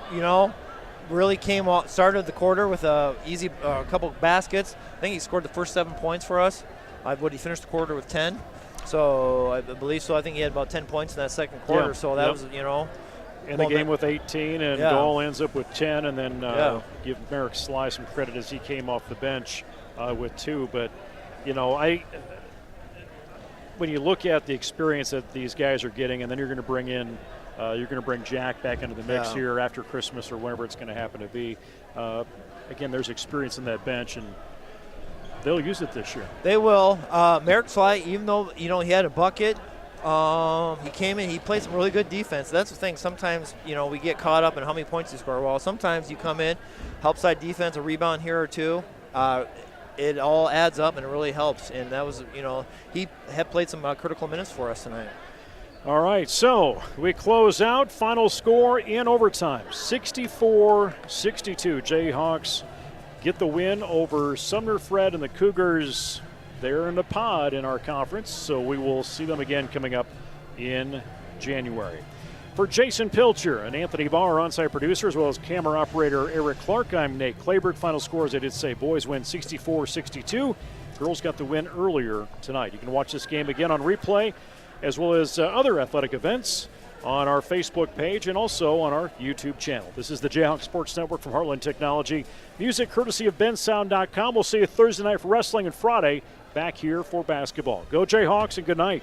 really started the quarter with a couple of baskets. I think he scored the first 7 points for us. He finished the quarter with 10. So I believe so. I think he had about 10 points in that second quarter. So that was, in the game with 18, and Dahl ends up with 10, and then give Merrick Sly some credit as he came off the bench with 2. But when you look at the experience that these guys are getting, and then you're going to bring in, Jack back into the mix here after Christmas or whenever it's going to happen to be. Again, there's experience in that bench, and they'll use it this year. They will. Merrick Sly, even though he had a bucket, he came in. He played some really good defense. That's the thing. Sometimes we get caught up in how many points you score. Well, sometimes you come in, help side defense, a rebound here or two. It all adds up and it really helps. And that was, he had played some critical minutes for us tonight. All right, so we close out. Final score in overtime, 64-62. Jayhawks get the win over Sumner-Fred and the Cougars. They're in the pod in our conference, so we will see them again coming up in January. For Jason Pilcher and Anthony Barr, on-site producer, as well as camera operator Eric Clark, I'm Nate Clayberg. Final score, as I did say, boys win 64-62. Girls got the win earlier tonight. You can watch this game again on replay, as well as other athletic events on our Facebook page and also on our YouTube channel. This is the Jayhawks Sports Network from Heartland Technology. Music courtesy of bensound.com. We'll see you Thursday night for wrestling and Friday back here for basketball. Go Jayhawks and good night.